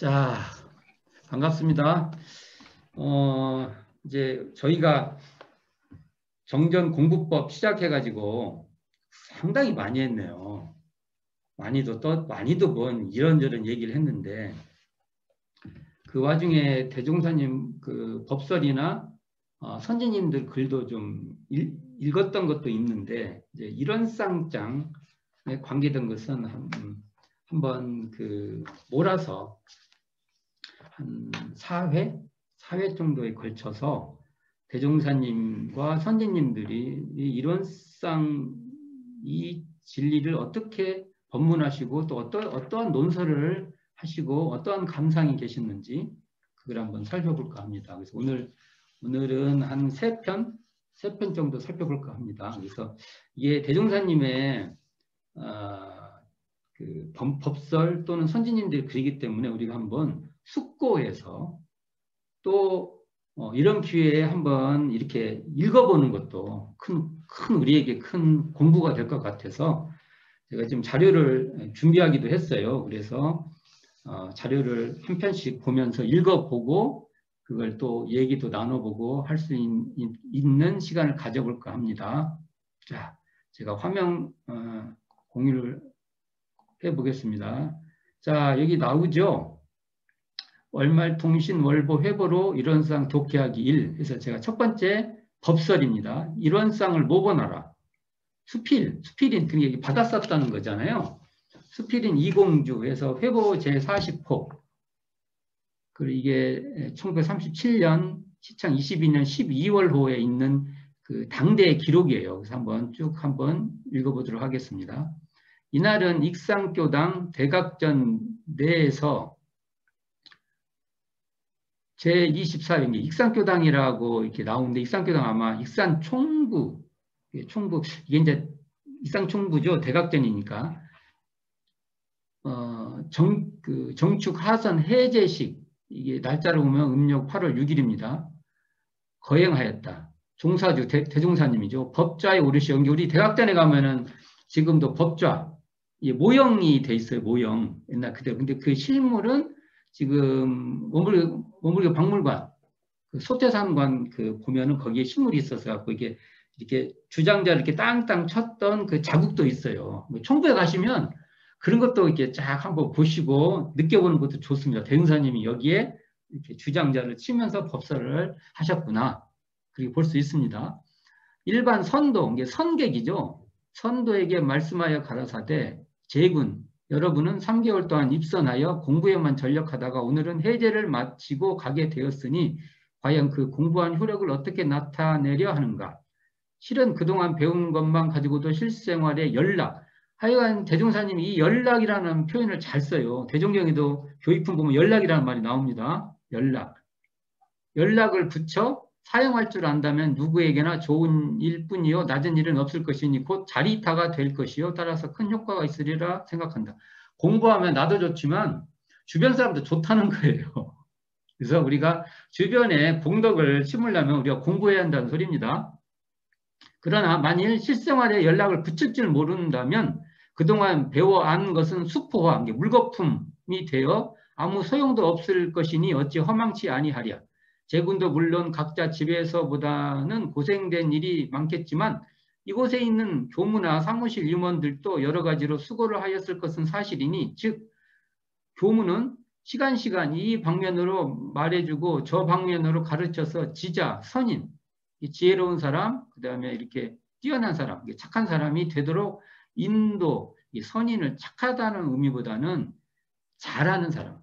자, 반갑습니다. 이제 저희가 정전 공부법 시작해가지고 상당히 많이 했네요. 많이도 이런저런 얘기를 했는데, 그 와중에 대종사님 그 법설이나 선지님들 글도 좀 읽었던 것도 있는데, 이제 이런 쌍장에 관계된 것은 한번 몰아서 한 4회 정도에 걸쳐서 대종사님과 선지님들이 이 이론상 이 진리를 어떻게 법문하시고 또 어떠한 논설을 하시고 어떠한 감상이 계셨는지 그걸 한번 살펴볼까 합니다. 그래서 오늘은 한 3편 정도 살펴볼까 합니다. 그래서 이게 대종사님의 그 법설 또는 선지님들의 글이기 때문에 우리가 한번 숙고해서 또 이런 기회에 한번 이렇게 읽어보는 것도 우리에게 큰 공부가 될 것 같아서 제가 지금 자료를 준비하기도 했어요. 그래서 자료를 한 편씩 보면서 읽어보고 그걸 또 얘기도 나눠보고 할 수 있는 시간을 가져볼까 합니다. 자, 제가 화면 공유를 해보겠습니다. 자, 여기 나오죠? 월말통신 월보 회보로 이론상 독해하기 1. 그래서 제가 첫 번째 법설입니다. 이론상을 모본하라. 수필인, 그게 받아 썼다는 거잖아요. 수필인 이공주에서 회보 제40호. 그리고 이게 1937년 시창 22년 12월호에 있는 그 당대의 기록이에요. 그래서 한번 읽어보도록 하겠습니다. 이날은 익산교당 대각전 내에서 제24회 익산교당이라고 이렇게 나오는데, 익산교당 아마 익산총부, 이게 이제 익산총부죠. 대각전이니까. 정축 하선 해제식, 이게 날짜를 보면 음력 8월 6일입니다. 거행하였다. 종사주, 대종사님이죠. 법좌에 오르시, 우리 대각전에 가면은 지금도 법좌, 모형이 돼 있어요. 모형. 옛날 그대로. 근데 그 실물은 지금 원불교 박물관, 그 소태산관 보면은 거기에 실물이 있어서 갖고 이게 이렇게 주장자를 이렇게 땅땅 쳤던 그 자국도 있어요. 총부에 가시면 그런 것도 이렇게 쫙 한번 보시고 느껴보는 것도 좋습니다. 대흥사님이 여기에 이렇게 주장자를 치면서 법설을 하셨구나. 그렇게 볼 수 있습니다. 일반 선도, 이게 선객이죠. 선도에게 말씀하여 가라사대 제군 여러분은 3개월 동안 입선하여 공부에만 전력하다가 오늘은 해제를 마치고 가게 되었으니 과연 그 공부한 효력을 어떻게 나타내려 하는가. 실은 그동안 배운 것만 가지고도 실생활에 연락. 하여간 대종사님이 이 연락이라는 표현을 잘 써요. 대종경에도 교육품 보면 연락이라는 말이 나옵니다. 연락을 붙여 사용할 줄 안다면 누구에게나 좋은 일뿐이요 낮은 일은 없을 것이니 곧 자리타가 될 것이요 따라서 큰 효과가 있으리라 생각한다. 공부하면 나도 좋지만 주변 사람도 좋다는 거예요. 그래서 우리가 주변에 공덕을 심으려면 우리가 공부해야 한다는 소리입니다. 그러나 만일 실생활에 연락을 붙일 줄 모른다면 그동안 배워안 것은 수포화, 물거품이 되어 아무 소용도 없을 것이니 어찌 허망치 아니하랴. 제군도 물론 각자 집에서보다는 고생된 일이 많겠지만 이곳에 있는 교무나 사무실 임원들도 여러 가지로 수고를 하였을 것은 사실이니 즉 교무는 시간 이 방면으로 말해주고 저 방면으로 가르쳐서 지자, 선인, 지혜로운 사람, 그 다음에 이렇게 뛰어난 사람, 착한 사람이 되도록 인도, 선인을 착하다는 의미보다는 잘하는 사람,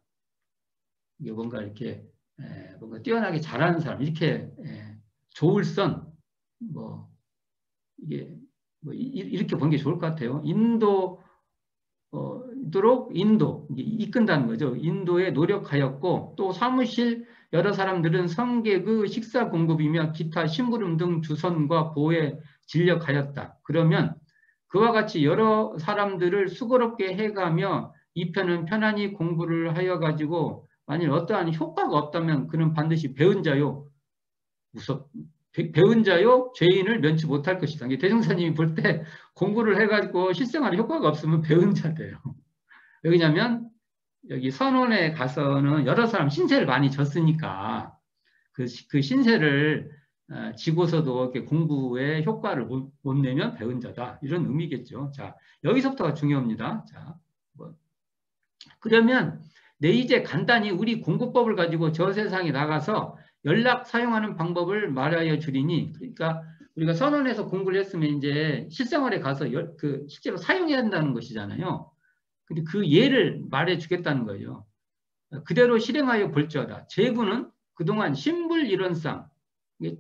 이게 뭔가 이렇게 뭔가 뛰어나게 잘하는 사람, 이렇게 좋을선, 이렇게 보는 게 좋을 것 같아요. 이끈다는 거죠. 인도에 노력하였고 또 사무실 여러 사람들은 성객의 식사 공급이며 기타 심부름 등 주선과 보호에 진력하였다. 그러면 그와 같이 여러 사람들을 수고롭게 해가며 이 편은 편안히 공부를 하여 가지고 만일 어떠한 효과가 없다면 그는 반드시 배운 자요 죄인을 면치 못할 것이다. 대종사님이 볼 때 공부를 해가지고 실생활에 효과가 없으면 배운 자돼요. 왜냐하면 여기 선원에 가서는 여러 사람 신세를 많이 졌으니까 그 신세를 지고서도 이렇게 공부에 효과를 못 내면 배운 자다. 이런 의미겠죠. 자, 여기서부터가 중요합니다. 자, 그러면 내 이제 간단히 우리 공부법을 가지고 저 세상에 나가서 연락 사용하는 방법을 말하여 주리니, 그러니까 우리가 선언에서 공부를 했으면 이제 실생활에 가서 실제로 사용해야 한다는 것이잖아요. 근데 그 예를 말해 주겠다는 거예요. 그대로 실행하여 볼지어다. 제구는 그동안 신불일원상, 이게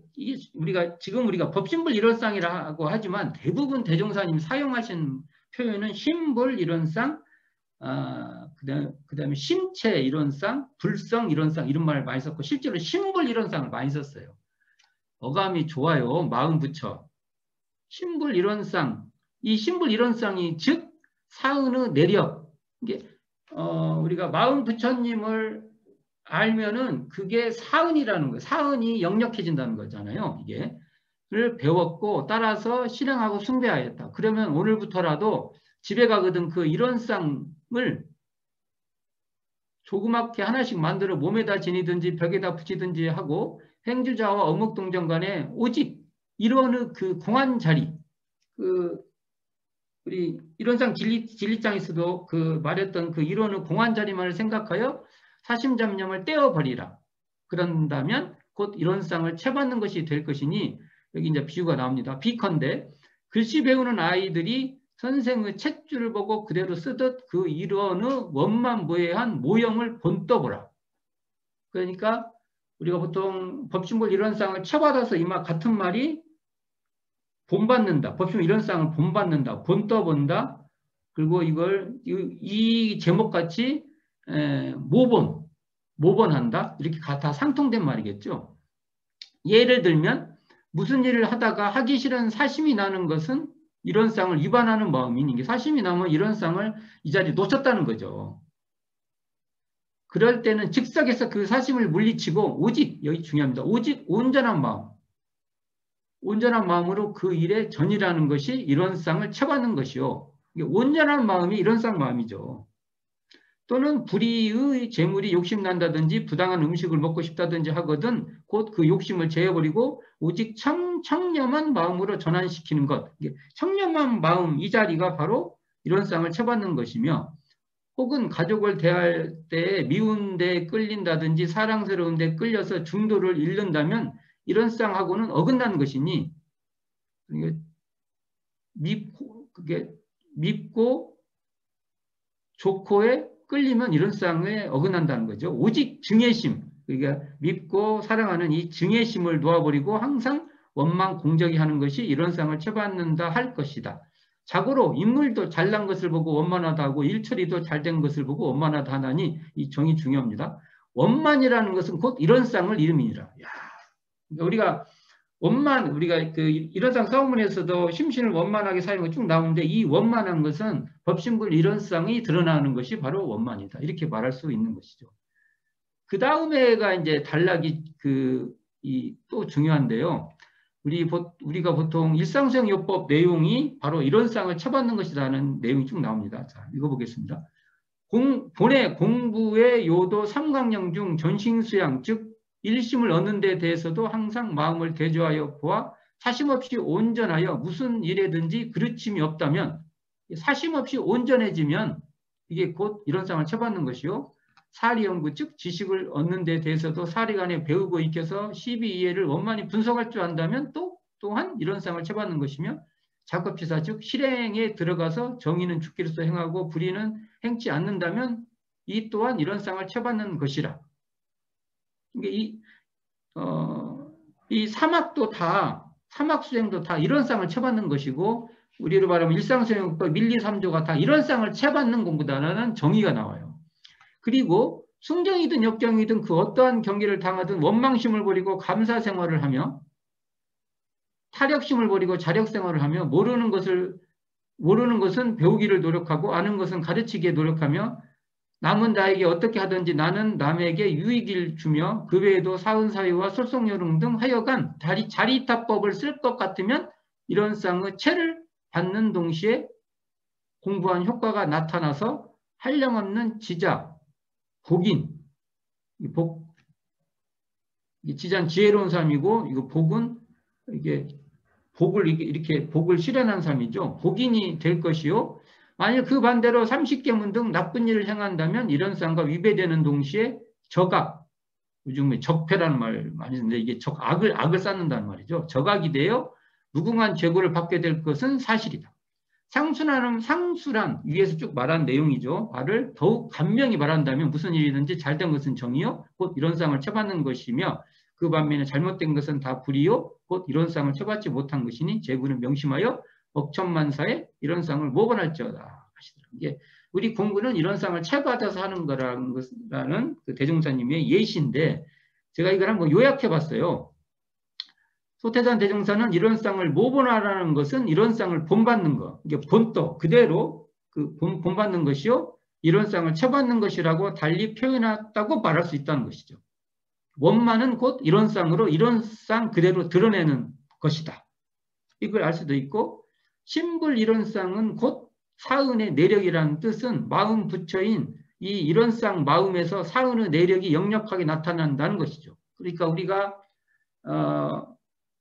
지금 우리가 법신불일원상이라고 하지만 대부분 대종사님 사용하신 표현은 신불일원상, 그다음에 심체일원상, 불성일원상 이런 말을 많이 썼고 실제로 신불일원상을 많이 썼어요. 어감이 좋아요. 마음 붙여. 신불일원상. 이 신불일원상이 즉 사은의 내력. 이게 우리가 마음 부처님을 알면은 그게 사은이라는 거예요. 사은이 역력해진다는 거잖아요. 이게를 배웠고 따라서 실행하고 숭배하였다. 그러면 오늘부터라도 집에 가거든 그 일원상을 조그맣게 하나씩 만들어 몸에다 지니든지 벽에다 붙이든지 하고 행주자와 어묵동정 간에 오직 일원의 그 공안 자리, 우리 일원상 진리장에서도 말했던 그 일원의 공안 자리만을 생각하여 사심잡념을 떼어버리라. 그런다면 곧 일원상을 채받는 것이 될 것이니, 여기 이제 비유가 나옵니다. 비컨대 글씨 배우는 아이들이 선생의 책줄을 보고 그대로 쓰듯 그 일원의 원만무해한 모형을 본떠보라. 그러니까 우리가 보통 법신불 일원상을 채받아서 이 말 같은 말이 본받는다. 법신불 일원상을 본받는다. 본떠본다. 그리고 이걸 이 제목같이 모본한다. 이렇게 다 상통된 말이겠죠. 예를 들면 무슨 일을 하다가 하기 싫은 사심이 나는 것은 일원상을 위반하는 마음이니, 이게 사심이 나면 일원상을 이 자리에 놓쳤다는 거죠. 그럴 때는 즉석에서 그 사심을 물리치고 오직, 여기 중요합니다. 오직 온전한 마음으로 그 일에 전이라는 것이 일원상을 채받는 것이요. 온전한 마음이 일원상 마음이죠. 또는 불의의 재물이 욕심난다든지 부당한 음식을 먹고 싶다든지 하거든 곧 그 욕심을 제어버리고 오직 청렴한 마음으로 전환시키는 것. 청렴한 마음, 이 자리가 바로 일원상을 채받는 것이며, 혹은 가족을 대할 때 미운 데 끌린다든지 사랑스러운 데 끌려서 중도를 잃는다면 일원상하고는 어긋나는 것이니, 밉고 좋고에 끌리면 일원상에 어긋난다는 거죠. 오직 증애심, 그러니까 밉고 사랑하는 이 증애심을 놓아버리고 항상 원망 공적이 하는 것이 일원상을 채받는다 할 것이다. 자고로 인물도 잘난 것을 보고 원만하다 하고 일처리도 잘된 것을 보고 원만하다 하나니, 이 정이 중요합니다. 원만이라는 것은 곧 일원상을 이름이니라. 우리가 그 일원상 서문에서도 심신을 원만하게 사용해 쭉 나오는데, 이 원만한 것은 법신불 일원상이 드러나는 것이 바로 원만이다. 이렇게 말할 수 있는 것이죠. 그 다음에가 이제 단락이 또 중요한데요. 우리가 보통 일상수행요법 내용이 바로 일원상을 채받는 것이라는 내용이 쭉 나옵니다. 자, 읽어보겠습니다. 본의 공부의 요도 삼강령 중 전싱수양, 즉 일심을 얻는 데 대해서도 항상 마음을 대조하여 보아 사심 없이 온전하여 무슨 일에든지 그르침이 없다면, 사심 없이 온전해지면 이게 곧 일원상을 채받는 것이요. 사리연구, 즉 지식을 얻는 데 대해서도 사리간에 배우고 익혀서 시비이해를 원만히 분석할 줄 안다면 또한 일원상을 채받는 것이며, 작업지사, 즉 실행에 들어가서 정의는 죽기로서 행하고 불의는 행치 않는다면 이 또한 일원상을 채받는 것이라. 이 사막도 사막수행도 다 일원상을 채받는 것이고, 우리로 말하면 일상수행법 1, 2, 3조가 다 일원상을 채받는 공부다라는 정의가 나와요. 그리고 순경이든 역경이든 그 어떠한 경기를 당하든 원망심을 버리고 감사생활을 하며, 타력심을 버리고 자력생활을 하며, 모르는 것은 배우기를 노력하고 아는 것은 가르치기에 노력하며, 남은 나에게 어떻게 하든지 나는 남에게 유익을 주며, 그 외에도 사은사유와 솔속요령 등 하여간 자리타법을 쓸 것 같으면 일원상의 채를 받는 동시에 공부한 효과가 나타나서 한량없는 지자, 복인, 지장 지혜로운 사람이고, 이거 복은 이게 복을 이렇게 복을 실현한 사람이죠. 복인이 될 것이요. 만약 그 반대로 30계문 등 나쁜 일을 행한다면 이런 쌍과 위배되는 동시에 적악, 요즘에 적폐라는 말 많이 쓰는데 이게 악을 쌓는다는 말이죠. 적악이 되어 무궁한 죄고를 받게 될 것은 사실이다. 상술한 위에서 쭉 말한 내용이죠. 말을 더욱 간명히 말한다면 무슨 일이든지 잘된 것은 정의요. 곧 이런 쌍을 처받는 것이며 그 반면에 잘못된 것은 다 불의요. 곧 이런 쌍을 처받지 못한 것이니 제구는 명심하여 억천만사에 이런 쌍을 모반할지어다. 이게 우리 공부는 이런 쌍을 채받아서 하는 거라는 그 대종사님의 예시인데 제가 이걸 한번 요약해 봤어요. 소태산 대종사는 이런 쌍을 모본하라는 것은 이런 쌍을 본받는 것, 이게 본떠 그대로 그 본받는 것이요, 이런 쌍을 채받는 것이라고 달리 표현했다고 말할 수 있다는 것이죠. 원만은 곧 이런 쌍으로 이런 쌍 그대로 드러내는 것이다. 이걸 알 수도 있고, 신불 이런 쌍은 곧 사은의 내력이라는 뜻은 마음 부처인 이 이런 쌍 마음에서 사은의 내력이 역력하게 나타난다는 것이죠. 그러니까 우리가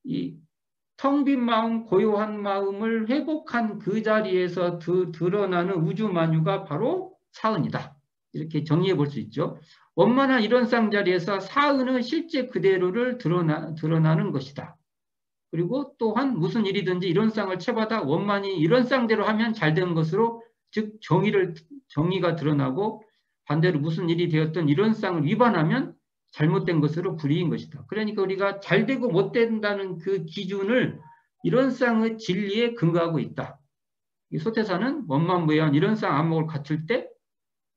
이 텅 빈 마음, 고요한 마음을 회복한 그 자리에서 드러나는 우주만유가 바로 사은이다. 이렇게 정리해 볼 수 있죠. 원만한 이런 쌍 자리에서 사은의 실제 그대로를 드러나는 것이다. 그리고 또한 무슨 일이든지 이런 쌍을 채받아 원만히 이런 쌍대로 하면 잘된 것으로, 즉 정의가 드러나고, 반대로 무슨 일이 되었든 이런 쌍을 위반하면 잘못된 것으로 불이인 것이다. 그러니까 우리가 잘되고 못된다는 그 기준을 이런 쌍의 진리에 근거하고 있다. 이 소태사는 원만무해한 이런 쌍 안목을 갖출 때,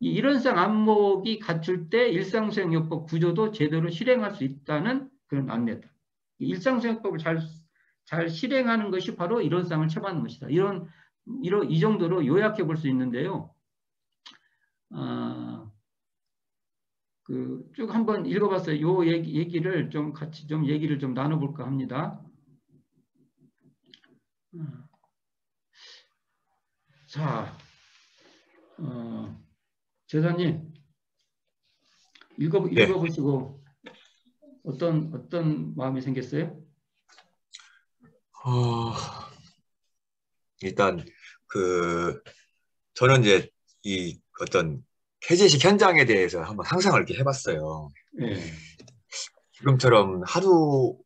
이 이런 쌍 안목이 갖출 때 일상수행요법 구조도 제대로 실행할 수 있다는 그런 안내다. 일상수행법을 잘 실행하는 것이 바로 이런 쌍을 채받는 것이다. 이 정도로 요약해 볼 수 있는데요. 쭉 한번 읽어봤어요. 요 얘기를 좀 같이 얘기를 좀 나눠볼까 합니다. 자, 제자님 읽어보시고 어떤 마음이 생겼어요? 일단 저는 이제 이 어떤 해제식 현장에 대해서 한번 상상을 이렇게 해봤어요. 네. 지금처럼 하루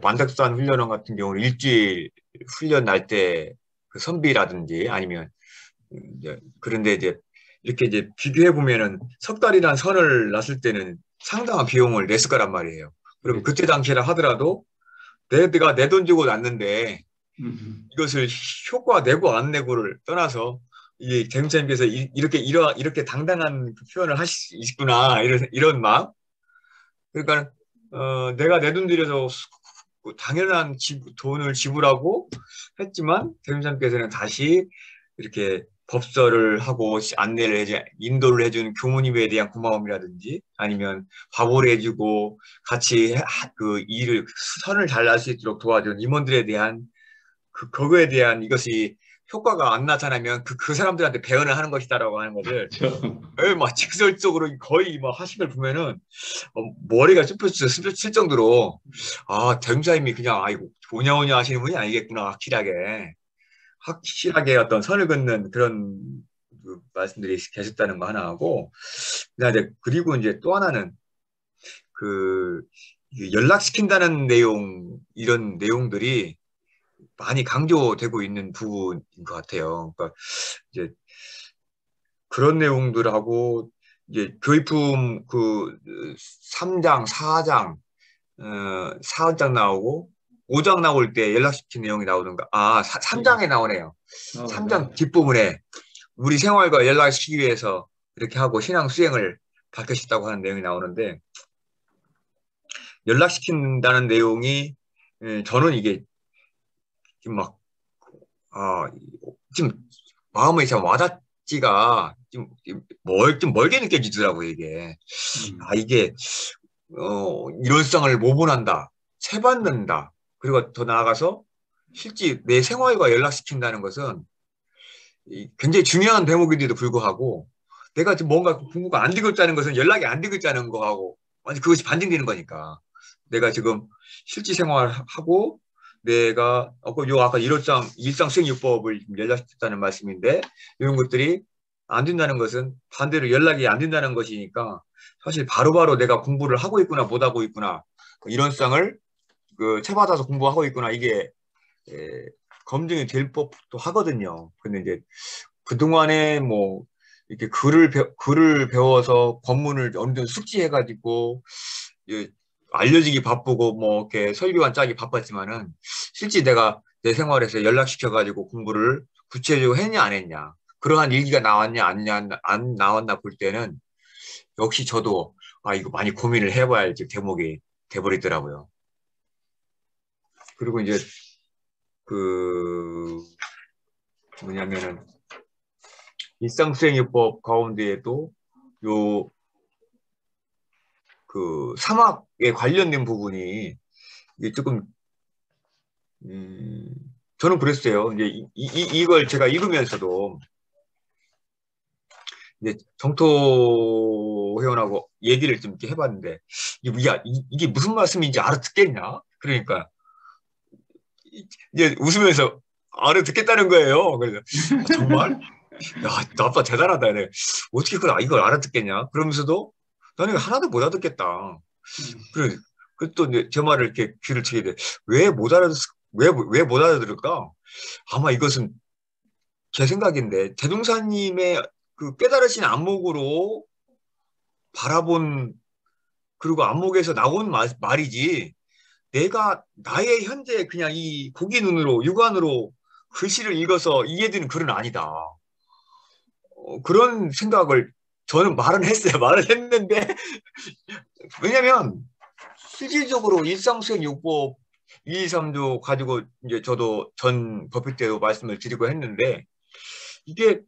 만덕산 훈련원 같은 경우는 일주일 훈련 날 때 그 선비라든지 아니면 그런데 이제 이렇게 이제 비교해 보면은 석 달이란 선을 놨을 때는 상당한 비용을 냈을 거란 말이에요. 그러면 그때 당시라 하더라도 내가 내 돈 주고 놨는데 이것을 효과 내고 안 내고를 떠나서 이 대통령님께서 이렇게 당당한 표현을 하실 수 있구나 이런 마음. 그러니까 내가 내 돈 들여서 당연한 돈을 지불하고 했지만 대통령님께서는 다시 이렇게 법서를 하고 인도를 해준 교무님에 대한 고마움이라든지 아니면 화보를 해주고 같이 그 일을 선을 잘 날 수 있도록 도와준 임원들에 대한 그거에 대한 이것이 효과가 안 나타나면 그 사람들한테 배언을 하는 것이다라고 하는 것을 막 직설적으로 거의 막 하신 걸 보면은 머리가 ጭ을 정도로 대통령님이 그냥 아이고 오냐오냐 하시는 분이 아니겠구나. 확실하게 어떤 선을 긋는 그런 말씀들이 계셨다는 거 하나 하고, 그리고 이제 또 하나는 연락시킨다는 이런 내용들이 많이 강조되고 있는 부분인 것 같아요. 그러니까 이제 그런 내용들하고 이제 교의품 3장, 4장, 4장 나오고 5장 나올 때 연락시킨 내용이 나오던가. 3장에 나오네요. 3장 뒷부분에 우리 생활과 연락시키기 위해서 이렇게 하고 신앙 수행을 밝히셨다고 하는 내용이 나오는데, 연락시킨다는 내용이 저는 이게 지금 마음에 참 와닿지가 좀 멀게 느껴지더라고요, 이게. 이게 이런 상을 모본한다, 채받는다, 그리고 더 나아가서 실제 내 생활과 연락시킨다는 것은 굉장히 중요한 대목인데도 불구하고 내가 지금 뭔가 공부가 안 되고 있다는 것은 연락이 안 되고 있다는 거하고 완전 그것이 반증되는 거니까. 내가 지금 실제 생활하고 내가 요 아까 일상수행요법을 연락했다는 말씀인데 이런 것들이 안 된다는 것은 반대로 연락이 안 된다는 것이니까 사실 바로바로 내가 공부를 하고 있구나 못 하고 있구나 이론상을 그 채받아서 공부하고 있구나 이게 검증이 될 법도 하거든요. 근데 이제 그동안에 뭐 이렇게 글을 배워서 법문을 어느 정도 숙지해가지고 알려지기 바쁘고 뭐 이렇게 설교한 짜기 바빴지만은 실제 내가 내 생활에서 연락시켜가지고 공부를 구체적으로 했냐 안 했냐 그러한 일기가 나왔냐 안 나왔나 볼 때는 역시 저도 이거 많이 고민을 해봐야 할 대목이 돼버리더라고요. 그리고 이제 그 뭐냐면은 일상수행요법 가운데에도 요 그 사막에 관련된 부분이 이게 조금 저는 그랬어요. 이제 이걸 제가 읽으면서도 이제 정토 회원하고 얘기를 좀 이렇게 해봤는데 이게 무슨 말씀인지 알아듣겠냐? 그러니까 이제 웃으면서 알아듣겠다는 거예요. 그래서 정말 야, 너 아빠 대단하다. 네. 어떻게 이걸 알아듣겠냐? 그러면서도 나는 하나도 못 알아듣겠다. 그래, 또 제 말을 이렇게 귀를 치게 돼. 왜 못 알아들을까? 아마 이것은 제 생각인데, 대종사님의 그 깨달으신 안목으로 바라본, 그리고 안목에서 나온 말이지, 나의 현재 그냥 이 고기 눈으로, 육안으로 글씨를 읽어서 이해되는 글은 아니다. 그런 생각을 저는 말은 했어요. 말을 했는데, 왜냐면, 실질적으로 일상수행요법 2, 3조 가지고 이제 저도 전 법회 때도 말씀을 드리고 했는데 이게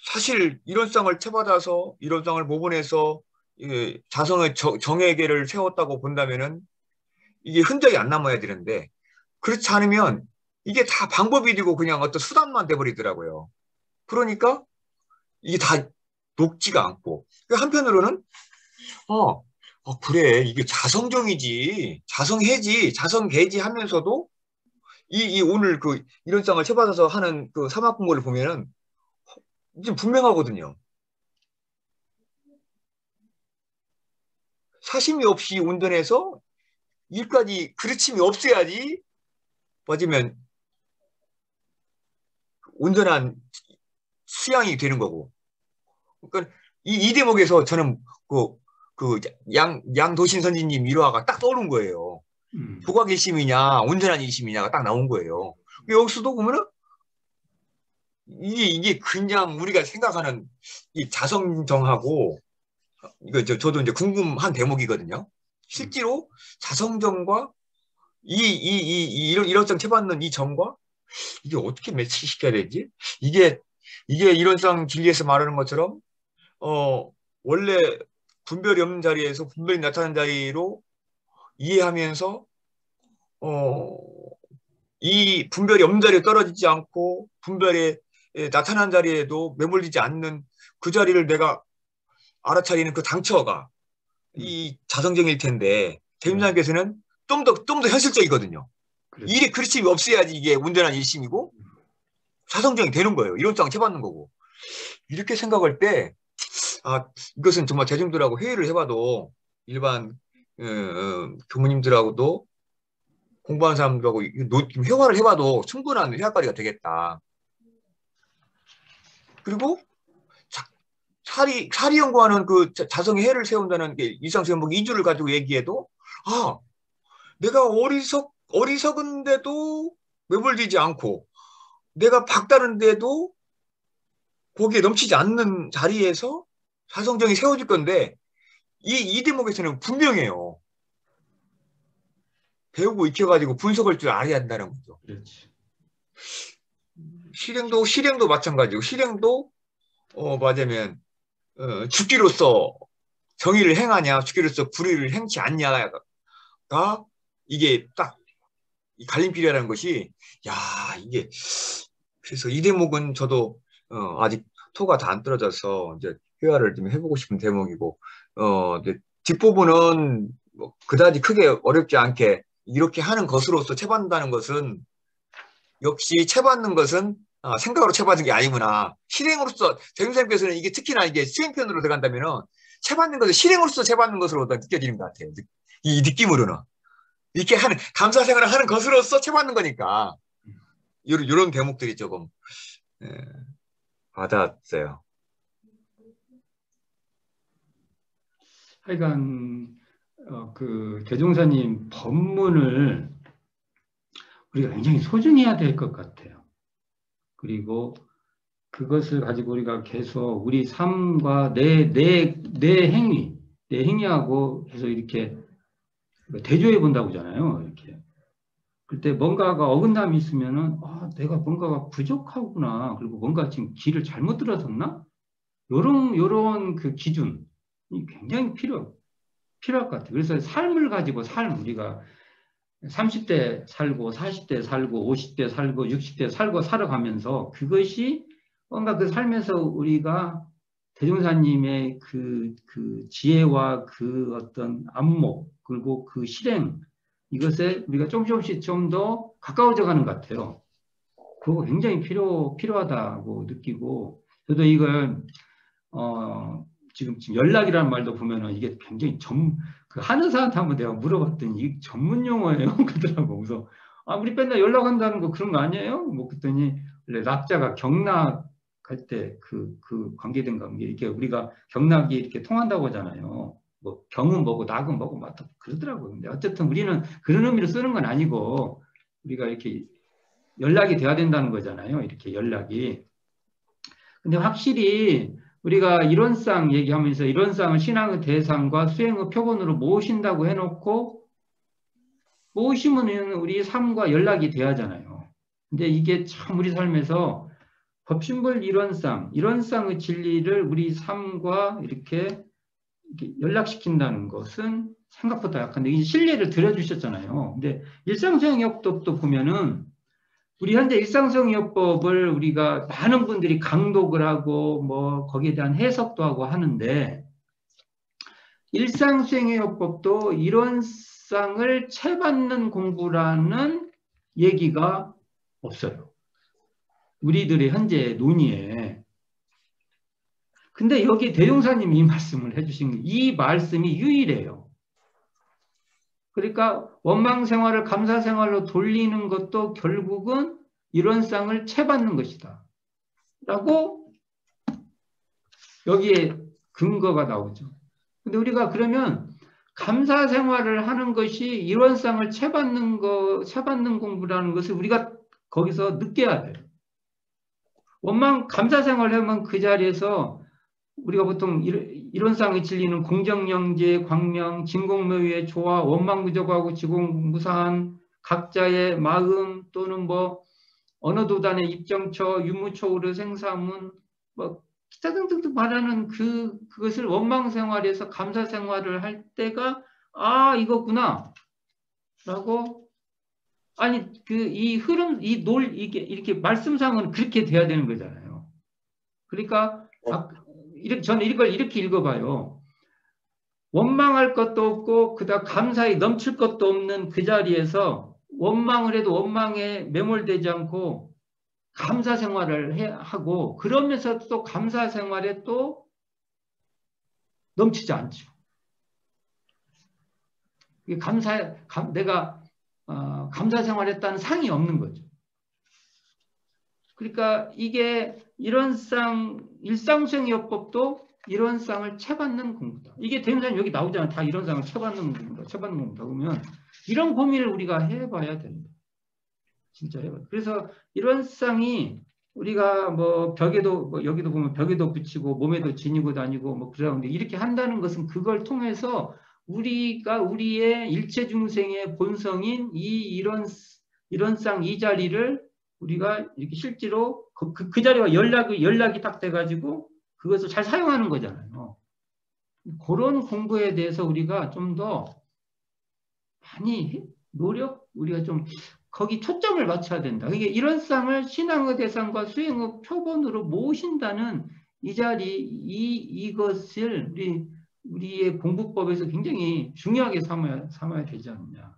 사실 이론상을 채받아서 이론상을 모본해서 자성의 정예계를 세웠다고 본다면은 이게 흔적이 안 남아야 되는데 그렇지 않으면 이게 다 방법이 되고 그냥 어떤 수단만 돼버리더라고요. 그러니까 이게 다 녹지가 않고 한편으로는 그래. 이게 자성정이지. 자성해지. 자성계지 하면서도 오늘 그 이론상을 채받아서 하는 그 사막 공부를 보면은 지금 분명하거든요. 사심이 없이 온전해서 일까지 그르침이 없어야지 맞으면 온전한 수양이 되는 거고. 그러니까 이 대목에서 저는 양도신 선지님 일화가 딱 떠오른 거예요. 조각 일심이냐, 온전한 일심이냐가 딱 나온 거예요. 여기서도 보면은 이게 그냥 우리가 생각하는 이 자성정하고 이거 저도 이제 궁금한 대목이거든요. 실제로 자성정과 이론상 채받는 이 정과 이게 어떻게 매치시켜야 되지? 이게 이론상 진리에서 말하는 것처럼 원래 분별이 없는 자리에서 분별이 나타나는 자리로 이해하면서 이 분별이 없는 자리에 떨어지지 않고 분별이 나타난 자리에도 매몰리지 않는 그 자리를 내가 알아차리는 그 당처가 이 자성정일 텐데 대림장께서는 좀 더 현실적이거든요. 그렇죠. 일이 그르침이 없어야지 이게 온전한 일심이고 자성정이 되는 거예요. 이론상 채받는 거고. 이렇게 생각할 때 이것은 정말 대중들하고 회의를 해봐도 일반 교무님들하고도 공부하는 사람들하고 회화를 해봐도 충분한 회화거리가 되겠다. 그리고 사리 연구하는 그 자성의 해를 세운다는 게 일상수행복 2주를 가지고 얘기해도 내가 어리석은데도 매몰되지 않고 내가 박다른데도 거기에 넘치지 않는 자리에서 자성정이 세워질 건데 이 대목에서는 분명해요. 배우고 익혀가지고 분석할 줄 알아야 한다는 거죠. 그렇지. 실행도 마찬가지고 실행도 맞으면 죽기로서 정의를 행하냐 죽기로서 불의를 행치 않냐가 이게 딱 이 갈림길이라는 것이 이게 그래서 이 대목은 저도 아직 토가 다 안 떨어져서 이제 회화를 좀 해보고 싶은 대목이고, 이제 뒷부분은 뭐 그다지 크게 어렵지 않게 이렇게 하는 것으로서 채받는다는 것은 역시 채받는 것은 생각으로 채받는 게 아니구나. 실행으로서 대중선생님께서는 이게 특히나 이게 수행편으로 들어간다면은 채받는 것을 실행으로서 채받는 것으로 느껴지는 것 같아요. 이 느낌으로는 이렇게 하는 감사 생활을 하는 것으로서 채받는 거니까 이런 대목들이 조금 예, 와닿았어요. 하여간 그 대종사님 법문을 우리가 굉장히 소중해야 될 것 같아요. 그리고 그것을 가지고 우리가 계속 우리 삶과 내 행위하고 계속 이렇게 대조해 본다고 하잖아요. 이렇게. 그때 뭔가가 어긋남이 있으면은, 내가 뭔가가 부족하구나. 그리고 뭔가 지금 길을 잘못 들어섰나? 요런 그 기준이 굉장히 필요할 것 같아요. 그래서 삶을 가지고 우리가 30대 살고, 40대 살고, 50대 살고, 60대 살고 살아가면서 그것이 뭔가 그 삶에서 우리가 대종사님의 그 지혜와 그 어떤 안목, 그리고 그 실행, 이것에 우리가 조금씩 좀 더 가까워져 가는 것 같아요. 그거 굉장히 필요하다고 느끼고, 저도 이걸, 지금 연락이라는 말도 보면은 이게 굉장히 그 하는 사람한테 한번 내가 물어봤더니 이게 전문 용어예요. 그러더라고. 그래서, 우리 맨날 연락한다는 거 그런 거 아니에요? 뭐, 그랬더니, 원래 낙자가 경락할 때 그 관계된 관계, 이렇게 우리가 경락이 이렇게 통한다고 하잖아요. 뭐, 경은 뭐고, 낙은 뭐고, 막 그러더라고요. 근데 어쨌든 우리는 그런 의미로 쓰는 건 아니고, 우리가 이렇게 연락이 돼야 된다는 거잖아요. 이렇게 연락이. 근데 확실히 우리가 이론상 얘기하면서 이론상을 신앙의 대상과 수행의 표본으로 모신다고 해놓고 모시면 우리 삶과 연락이 돼야 하잖아요. 근데 이게 참 우리 삶에서 법신불 이론상의 진리를 우리 삶과 이렇게 연락시킨다는 것은 생각보다 약한데 이 신뢰를 들어주셨잖아요. 근데 일상수행협법도 보면은 우리 현재 일상수행요법을 우리가 많은 분들이 강독을 하고 뭐 거기에 대한 해석도 하고 하는데 일상수행요법도 이론상을 채받는 공부라는 얘기가 없어요. 우리들의 현재 논의에. 근데 여기 대종사님이 이 말씀을 해주신 이 말씀이 유일해요. 그러니까 원망생활을 감사생활로 돌리는 것도 결국은 이론상을 채받는 것이다. 라고 여기에 근거가 나오죠. 근데 우리가 그러면 감사생활을 하는 것이 이론상을 채받는 공부라는 것을 우리가 거기서 느껴야 돼요. 감사생활을 하면 그 자리에서 우리가 보통 이론상의 진리는 공정영재, 광명, 진공묘의 조화, 원망무적하고 지공무사한 각자의 마음 또는 뭐 어느 도단의 입정처, 유무초우르 생사문, 뭐 기타 등등 말하는 그것을 원망생활에서 감사생활을 할 때가 이거구나 라고 아니 이 흐름 이게 이렇게 말씀상은 그렇게 돼야 되는 거잖아요. 그러니까 저는 이걸 이렇게 읽어봐요. 원망할 것도 없고 그다음 감사에 넘칠 것도 없는 그 자리에서 원망을 해도 원망에 매몰되지 않고 감사 생활을 하고 그러면서 또 감사 생활에 또 넘치지 않죠. 내가 감사 생활했다는 상이 없는 거죠. 그러니까 이게 일상수행요법도 이론상을 채받는 공부다. 이게 대명사님 여기 나오잖아요. 다 이론상을 채받는 공부다. 그러면 이런 고민을 우리가 해봐야 됩니다. 진짜 해봐요. 그래서 이론상이 우리가 뭐 벽에도 여기도 보면 벽에도 붙이고 몸에도 지니고 다니고 뭐 그러는데 이렇게 한다는 것은 그걸 통해서 우리가 우리의 일체 중생의 본성인 이론상 이 자리를 우리가 이렇게 실제로 그 자리와 연락이 딱 돼가지고 그것을 잘 사용하는 거잖아요. 그런 공부에 대해서 우리가 좀 더 많이 우리가 좀 거기 초점을 맞춰야 된다. 이게 일원상을 신앙의 대상과 수행의 표본으로 모신다는 이 자리, 이것을 우리의 공부법에서 굉장히 중요하게 삼아야 되지 않느냐.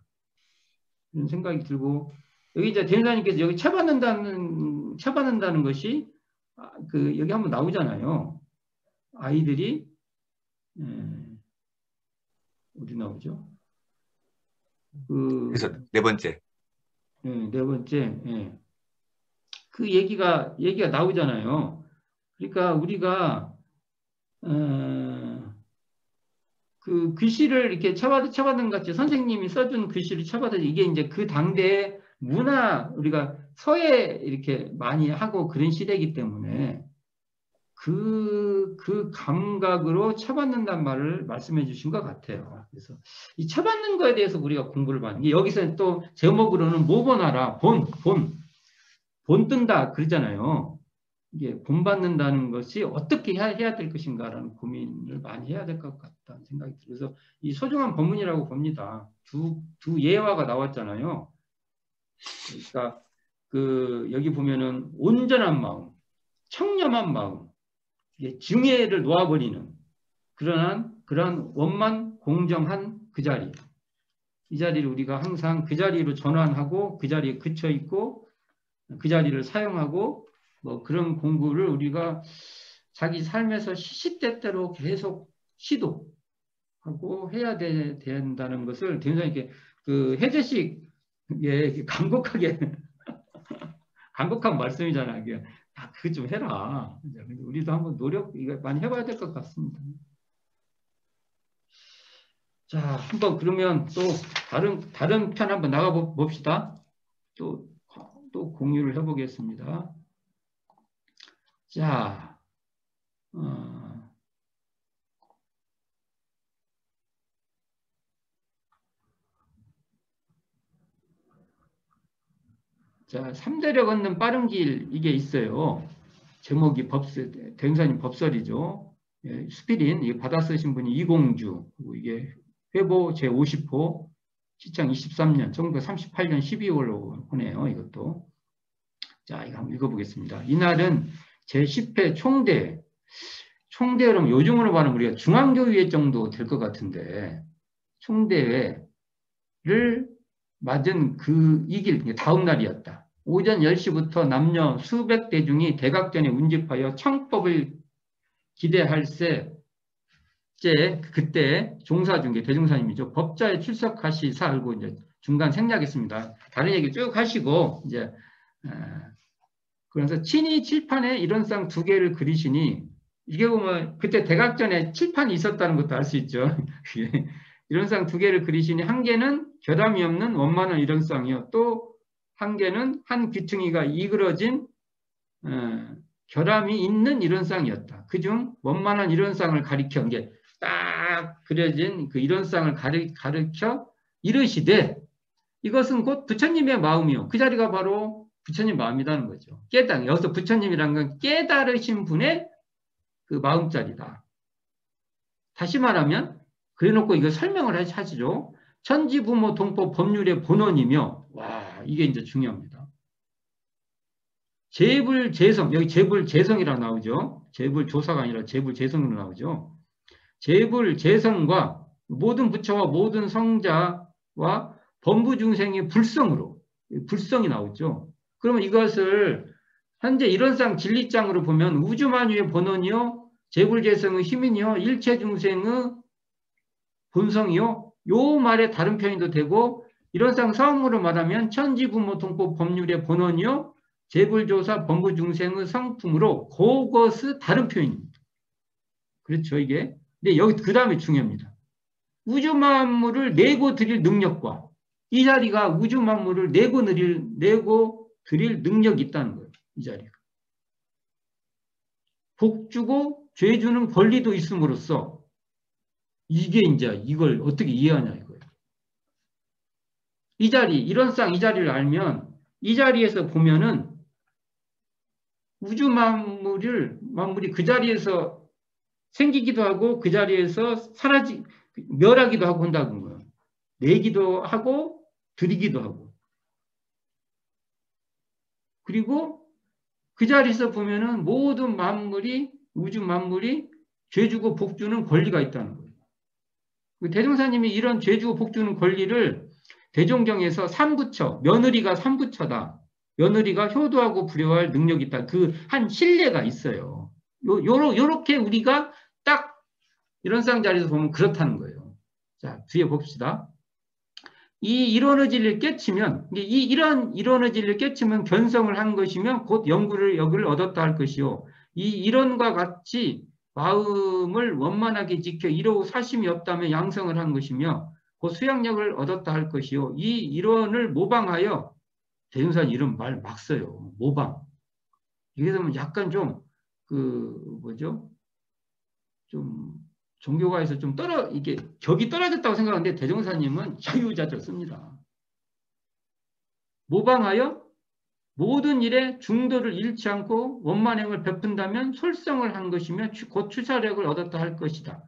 이런 생각이 들고, 여기 이제 대행사님께서 여기 체받는다는 것이, 여기 한번 나오잖아요. 아이들이, 어디 나오죠? 그래서 네 번째. 네 번째. 예. 그 얘기가 나오잖아요. 그러니까 우리가, 그 글씨를 이렇게 쳐받은 같이 선생님이 써준 글씨를 쳐받아 이게 이제 그 당대의 문화 우리가 서예 이렇게 많이 하고 그런 시대이기 때문에 그 감각으로 쳐받는다는 말을 말씀해 주신 것 같아요. 그래서 이 쳐받는 거에 대해서 우리가 공부를 받는 게 여기서 또 제목으로는 모본하라 본 뜬다 그러잖아요. 이게 본받는다는 것이 어떻게 해야 될 것인가라는 고민을 많이 해야 될 것 같다는 생각이 들어서 이 소중한 법문이라고 봅니다. 두 예화가 나왔잖아요. 그러니까 여기 보면은 온전한 마음, 청렴한 마음, 증예를 놓아버리는 그러한 원만 공정한 그 자리. 이 자리를 우리가 항상 그 자리로 전환하고 그 자리에 그쳐 있고 그 자리를 사용하고 뭐 그런 공부를 우리가 자기 삶에서 시시때때로 계속 시도하고 해야 된다는 것을 대행사님께 그 해제식 간곡하게 간곡한 말씀이잖아요. 그거 좀 해라. 우리도 한번 이거 많이 해봐야 될 것 같습니다. 자, 한번 그러면 또 다른 편 한번 나가 봅시다. 또 공유를 해보겠습니다. 자, 자, 3대력 얻는 빠른 길 이게 있어요. 제목이 대행사님 법설이죠. 예, 스피린 이게 받아 쓰신 분이 이공주 그리고 이게 회보 제50호 시창 23년 1938년 12월로 보네요. 이것도. 자, 이거 한번 읽어보겠습니다. 이날은 제10회 총대회라면 요즘으로 말하면 우리가 중앙교회 정도 될 것 같은데 총대회를 맞은 이길 다음 날이었다. 오전 10시부터 남녀 수백 대중이 대각전에 운집하여 청법을 기대할세 그때 종사중계 대종사님이죠. 법자에 출석하시사 알고 이제 중간 생략했습니다. 다른 얘기 쭉 하시고 이제 그래서 친히 칠판에 이런 쌍 2개를 그리시니 이게 보면 그때 대각전에 칠판이 있었다는 것도 알 수 있죠. 이런 쌍 2개를 그리시니 한 개는 결함이 없는 원만한 이런 쌍이요. 또 한 개는 한 귀퉁이가 이그러진 결함이 있는 이런 쌍이었다. 그중 원만한 이런 쌍을 가리켜 이게 딱 그려진 그 이런 쌍을 가르쳐 이르시되 이것은 곧 부처님의 마음이요. 그 자리가 바로 부처님 마음이라는 거죠. 여기서 부처님이라는 건 깨달으신 분의 그 마음자리다. 다시 말하면 그래놓고 이거 설명을 하시죠. 천지부모 동법 법률의 본원이며 와 이게 이제 중요합니다. 재불재성 여기 재불재성이라 나오죠. 재불조사가 아니라 재불재성으로 나오죠. 재불재성과 모든 부처와 모든 성자와 범부중생의 불성이 나오죠. 그러면 이것을 현재 이론상 진리장으로 보면 우주만유의 본원이요 재불재성의 힘이요 일체중생의 본성이요 요 말의 다른 표현도 되고 이론상 성으로 말하면 천지부모 동법 법률의 본원이요 재불조사 범부중생의 성품으로 그것의 다른 표현입니다. 그렇죠 이게. 근데 여기 그 다음에 중요합니다. 우주 만물을 내고 드릴 능력과 이 자리가 우주 만물을 내고 드릴 능력이 있다는 거예요. 이 자리가. 복 주고 죄 주는 권리도 있음으로써 이게 이제 이걸 어떻게 이해하냐 이거예요. 이 자리, 이런 쌍 이 자리를 알면 이 자리에서 보면은 우주 만물이 그 자리에서 생기기도 하고 그 자리에서 멸하기도 하고 한다는 거예요. 내기도 하고 드리기도 하고. 그리고 그 자리에서 보면은 모든 만물이 우주 만물이 죄주고 복주는 권리가 있다는 거예요. 대종사님이 이런 죄주고 복주는 권리를 대종경에서 삼부처, 며느리가 삼부처다. 며느리가 효도하고 부려할 능력이 있다. 그 한 신뢰가 있어요. 요렇게 우리가 딱 이런 상 자리에서 보면 그렇다는 거예요. 자, 뒤에 봅시다. 이 이론의 진리를 깨치면, 이런 이론의 진리를 깨치면 견성을 한 것이며 곧 영구를 얻었다 할 것이요. 이 이론과 같이 마음을 원만하게 지켜 이러고 사심이 없다면 양성을 한 것이며 곧 수양력을 얻었다 할 것이요. 이 이론을 모방하여 대중산 이런 말 막 써요. 모방. 이게 되면 약간 좀 뭐죠? 좀 종교가에서 좀 이게 격이 떨어졌다고 생각하는데 대종사님은 자유자재로 씁니다. 모방하여 모든 일에 중도를 잃지 않고 원만행을 베푼다면 솔성을 한 것이며 곧 추사력을 얻었다 할 것이다.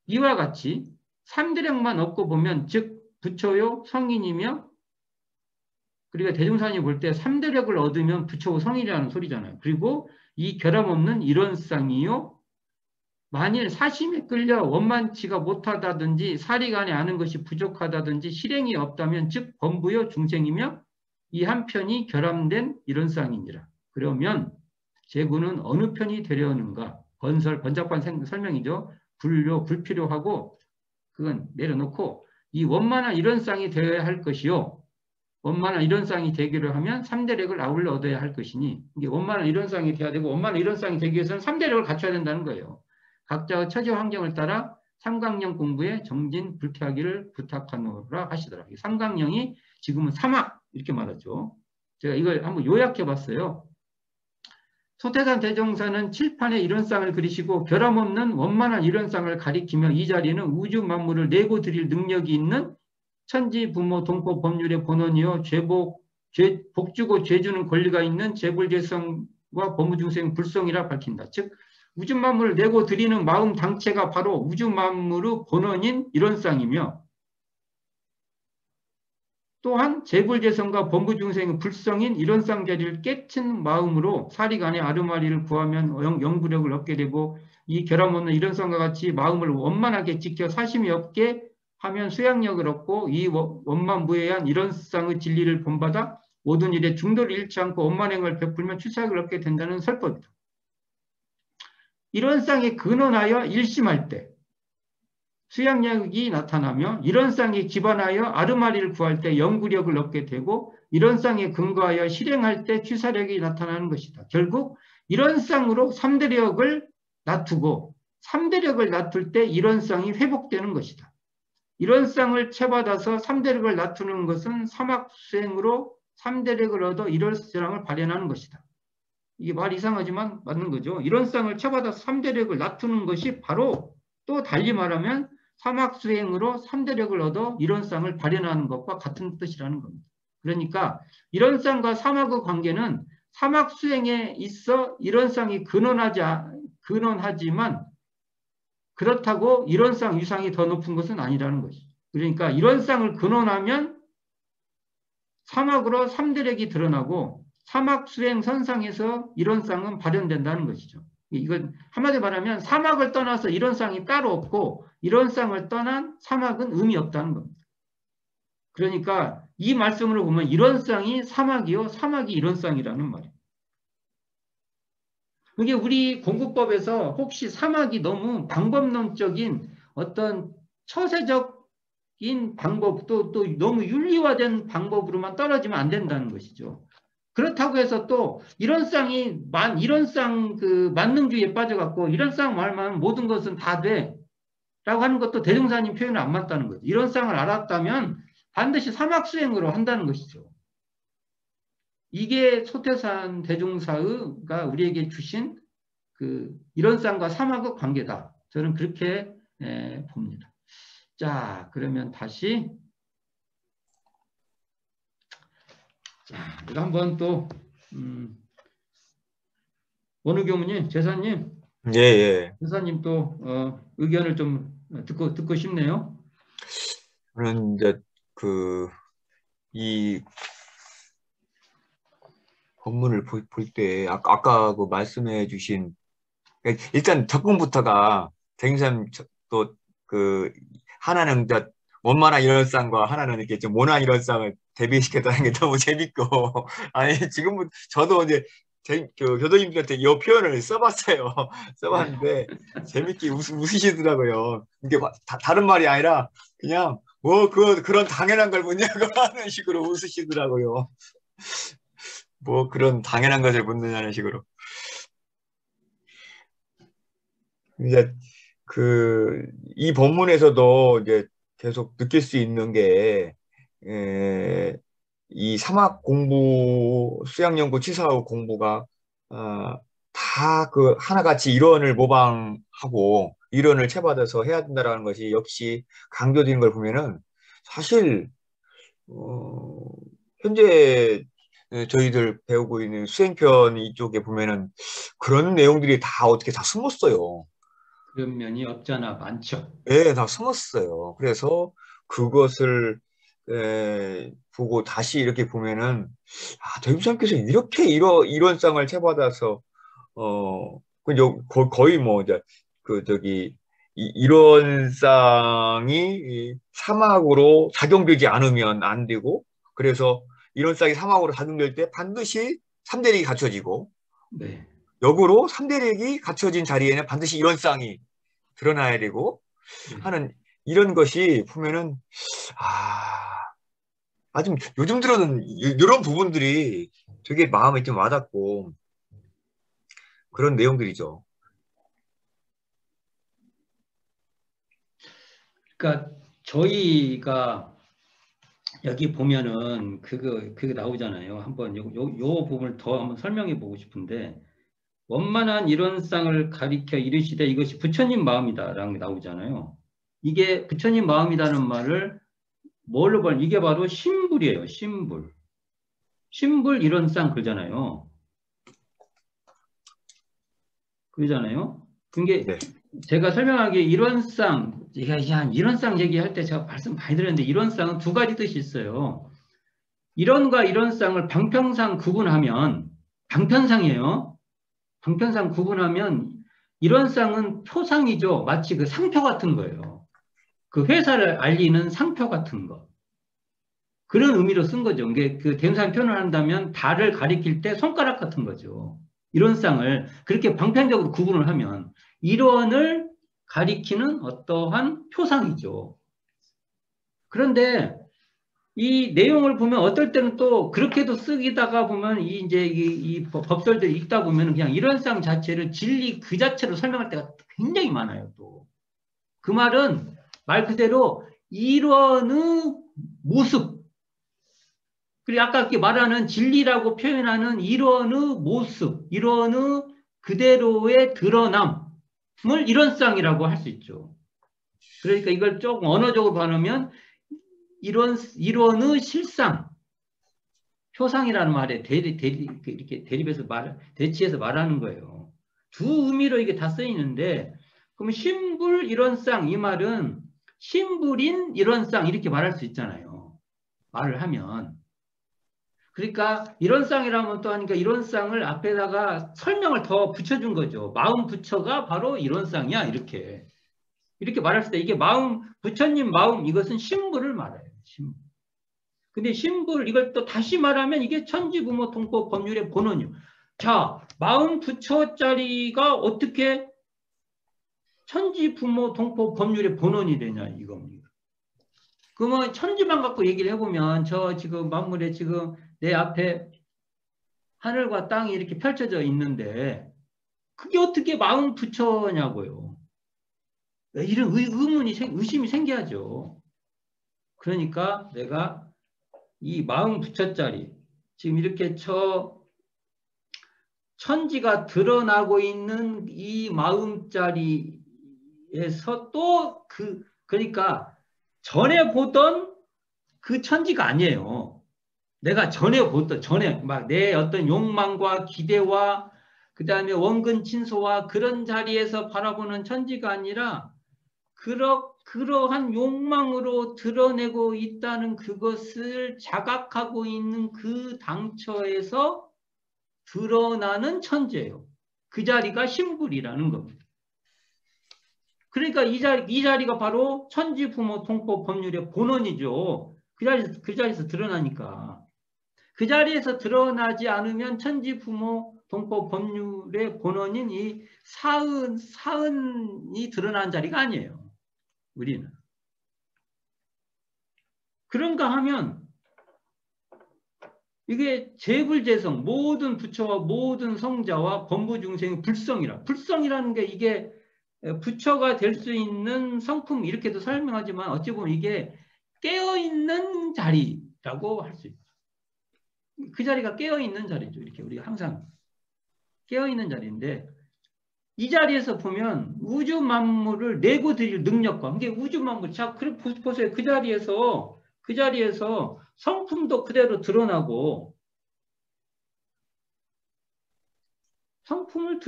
이와 같이 삼대력만 얻고 보면 즉 부처요 성인이며 그러니까 대종사님이 볼 때 삼대력을 얻으면 부처고 성인이라는 소리잖아요. 그리고 이 결함 없는 이런쌍이요. 만일 사심에 끌려 원만치가 못하다든지 사리간에 아는 것이 부족하다든지 실행이 없다면 즉 범부요 중생이며 이 한편이 결함된 이런쌍이니라. 그러면 제구는 어느 편이 되려는가? 번잡한 설명이죠. 불필요하고 그건 내려놓고 이 원만한 이런쌍이 되어야 할 것이요. 원만한 이런쌍이 되기를 하면 3대력을 아울러 얻어야 할 것이니 이게 원만한 이런쌍이 돼야 되고 원만한 이런쌍이 되기 위해서는 3대력을 갖춰야 된다는 거예요. 각자의 처지 환경을 따라 삼강령 공부에 정진 불쾌하기를 부탁하노라 하시더라. 삼강령이 지금은 사막 이렇게 말하죠. 제가 이걸 한번 요약해 봤어요. 소태산 대종사는 칠판에 이런쌍을 그리시고 결함없는 원만한 이런쌍을 가리키며 이 자리는 우주 만물을 내고 드릴 능력이 있는 천지 부모 동포 법률의 본원이요 복주고 죄주는 권리가 있는 재불재성과 법무중생 불성이라 밝힌다. 즉 우주 만물을 내고 드리는 마음 당체가 바로 우주 만물의 본원인 이런쌍이며 또한 재불재성과 법무중생의 불성인 이런쌍 자리를 깨친 마음으로 사리간의 아르마리를 구하면 영구력을 얻게 되고 이 결함 없는 이런쌍과 같이 마음을 원만하게 지켜 사심이 없게 하면 수양력을 얻고 이 원만무해한 이런쌍의 진리를 본받아 모든 일에 중도를 잃지 않고 원만행을 베풀면 추사력을 얻게 된다는 설법이다. 이런쌍에 근원하여 일심할 때 수양력이 나타나며 이런쌍에 기반하여 아르마리를 구할 때 영구력을 얻게 되고 이런쌍에 근거하여 실행할 때 취사력이 나타나는 것이다. 결국 이런쌍으로 3대력을 놔두고 3대력을 놔둘 때 이런쌍이 회복되는 것이다. 이런쌍을 채받아서 3대력을 놔두는 것은 사막수행으로 3대력을 얻어 이런쌍을 발현하는 것이다. 이게 말 이상하지만 맞는 거죠. 이런쌍을 채받아서 3대력을 놔두는 것이 바로 또 달리 말하면 사막수행으로 3대력을 얻어 이런쌍을 발현하는 것과 같은 뜻이라는 겁니다. 그러니까 이런쌍과 사막의 관계는 사막수행에 있어 이런쌍이 근원하지만 그렇다고 이런쌍 위상이 더 높은 것은 아니라는 것이죠. 그러니까 이런쌍을 근원하면 사막으로 3대력이 드러나고 사막수행 선상에서 이런쌍은 발현된다는 것이죠. 이건 한마디 말하면 사막을 떠나서 이런쌍이 따로 없고 이런쌍을 떠난 사막은 의미 없다는 겁니다. 그러니까 이 말씀으로 보면 이런쌍이 사막이요 사막이 이런쌍이라는 말이에요. 그게 우리 공부법에서 혹시 사막이 너무 방법론적인 어떤 처세적인 방법 또 너무 윤리화된 방법으로만 떨어지면 안 된다는 것이죠. 그렇다고 해서 또 이런쌍 만능주의에 빠져갖고 이런쌍 말만 모든 것은 다 돼 라고 하는 것도 대종사님 표현은 안 맞다는 거죠. 이런쌍을 알았다면 반드시 사막수행으로 한다는 것이죠. 이게 소태산 대종사가 우리에게 주신 이런쌍과 사막의 관계다. 저는 그렇게 봅니다. 자, 그러면 다시 자, 이거 한번 또 원우 교무님, 제사님, 예. 제사님 또 의견을 좀 듣고 싶네요. 저는 이제 이 본문을 볼 때 아까 그 말씀해 주신 일단 접근부터가 대림사님 또그 하나는 원만한 이런상과 하나는 이렇게 좀 모난 이런상을 대비시켰다는 게 너무 재밌고 아니 지금 저도 이제 그 교도님들한테 이 표현을 써봤어요. 네. 써봤는데 재밌게 웃으시더라고요. 이게 다른 말이 아니라 그냥 뭐 그런 당연한 걸 묻냐고 하는 식으로 웃으시더라고요. 뭐 그런 당연한 것을 묻느냐는 식으로. 이제 이 본문에서도 이제 계속 느낄 수 있는 게, 이 사막 공부, 수양연구, 치사하고 공부가, 다 하나같이 이론을 모방하고 이론을 채받아서 해야 된다라는 것이 역시 강조되는 걸 보면은 사실, 어, 현재 저희들 배우고 있는 수행편 이쪽에 보면은 그런 내용들이 다 어떻게 다 숨었어요. 그런 면이 없잖아 많죠. 네, 다 숨었어요. 그래서 그것을 보고 다시 이렇게 보면은 대비님께서 이렇게 이론상을 채받아서 거의 뭐 이제 저기 이론상이 이 사막으로 작용되지 않으면 안 되고 그래서 이론상이 사막으로 작용될 때 반드시 3대력이 갖춰지고 네. 역으로 3대력이 갖춰진 자리에는 반드시 이론상이 드러나야 되고 네. 하는 이런 것이 보면은 아, 아주 요즘 들어는 이런 부분들이 되게 마음에 좀 와닿고 그런 내용들이죠. 그러니까 저희가 여기 보면은 그거 나오잖아요. 한번 요 부분을 더 한번 설명해 보고 싶은데 원만한 이론상을 가리켜 이르시되 이것이 부처님 마음이다라는 게 나오잖아요. 이게 부처님 마음이라는 말을 뭘로 봐? 이게 바로 신불이에요. 신불. 신불 이론상 그러잖아요. 그러잖아요. 그게 네. 제가 설명하기에 이론상, 이론상 얘기할 때 제가 말씀 많이 드렸는데 이론상은 두 가지 뜻이 있어요. 이론과 이론상을 방편상 구분하면 방편상이에요. 방편상 구분하면 이론상은 표상이죠. 마치 그 상표 같은 거예요. 그 회사를 알리는 상표 같은 거. 그런 의미로 쓴 거죠. 이게 그 대명사를 표현을 한다면 달을 가리킬 때 손가락 같은 거죠. 이론상을 그렇게 방편적으로 구분을 하면 이론을 가리키는 어떠한 표상이죠. 그런데 이 내용을 보면 어떨 때는 또 그렇게도 쓰기다가 보면 이 법설들이 읽다 보면 그냥 이론상 자체를 진리 그 자체로 설명할 때가 굉장히 많아요. 또 그 말은 말 그대로 이론의 모습 그리고 아까 이렇게 말하는 진리라고 표현하는 이론의 모습, 이론의 그대로의 드러남을 이론상이라고 할 수 있죠. 그러니까 이걸 조금 언어적으로 발음하면 이론의 실상, 표상이라는 말에 이렇게 대립해서 대치해서 말하는 거예요. 두 의미로 이게 다 쓰이는데, 그럼 신불 이론상 이 말은 신불인 이론상 이렇게 말할 수 있잖아요. 말을 하면. 그러니까 이론상이라면 또 하니까 이론상을 앞에다가 설명을 더 붙여준 거죠. 마음 부처가 바로 이론상이야 이렇게 말할 때 이게 마음 부처님 마음 이것은 신불을 말해요. 신불. 근데 신불 이걸 또 다시 말하면 이게 천지부모 통법 법률의 본원이요. 자 마음 부처짜리가 어떻게 천지부모 통법 법률의 본원이 되냐 이겁니다. 그러면 천지만 갖고 얘기를 해보면 저 지금 만물에 지금 내 앞에 하늘과 땅이 이렇게 펼쳐져 있는데 그게 어떻게 마음 부처냐고요. 이런 의심이 생겨야죠. 그러니까 내가 이 마음 부처짜리 지금 이렇게 천지가 드러나고 있는 이 마음짜리에서 또 그러니까 전에 보던 그 천지가 아니에요. 내가 전에 막 내 어떤 욕망과 기대와 그 다음에 원근 친소와 그런 자리에서 바라보는 천지가 아니라 그러한 욕망으로 드러내고 있다는 그것을 자각하고 있는 그 당처에서 드러나는 천지예요. 그 자리가 신불이라는 겁니다. 그러니까 이 자리가 바로 천지부모 통법 법률의 본원이죠. 그 자리에서 드러나니까. 그 자리에서 드러나지 않으면 천지부모 통법 법률의 본원인 이 사은이 드러난 자리가 아니에요. 우리는. 그런가 하면 이게 재불재성, 모든 부처와 모든 성자와 범부중생의 불성이라. 불성이라는 게 이게 부처가 될 수 있는 성품 이렇게도 설명하지만 어찌 보면 이게 깨어있는 자리라고 할 수 있죠. 그 자리가 깨어있는 자리죠. 이렇게 우리가 항상 깨어있는 자리인데 이 자리에서 보면 우주 만물을 내고 드릴 능력과 이게 우주 만물 자 그래 보세요. 그 자리에서 성품도 그대로 드러나고 성품을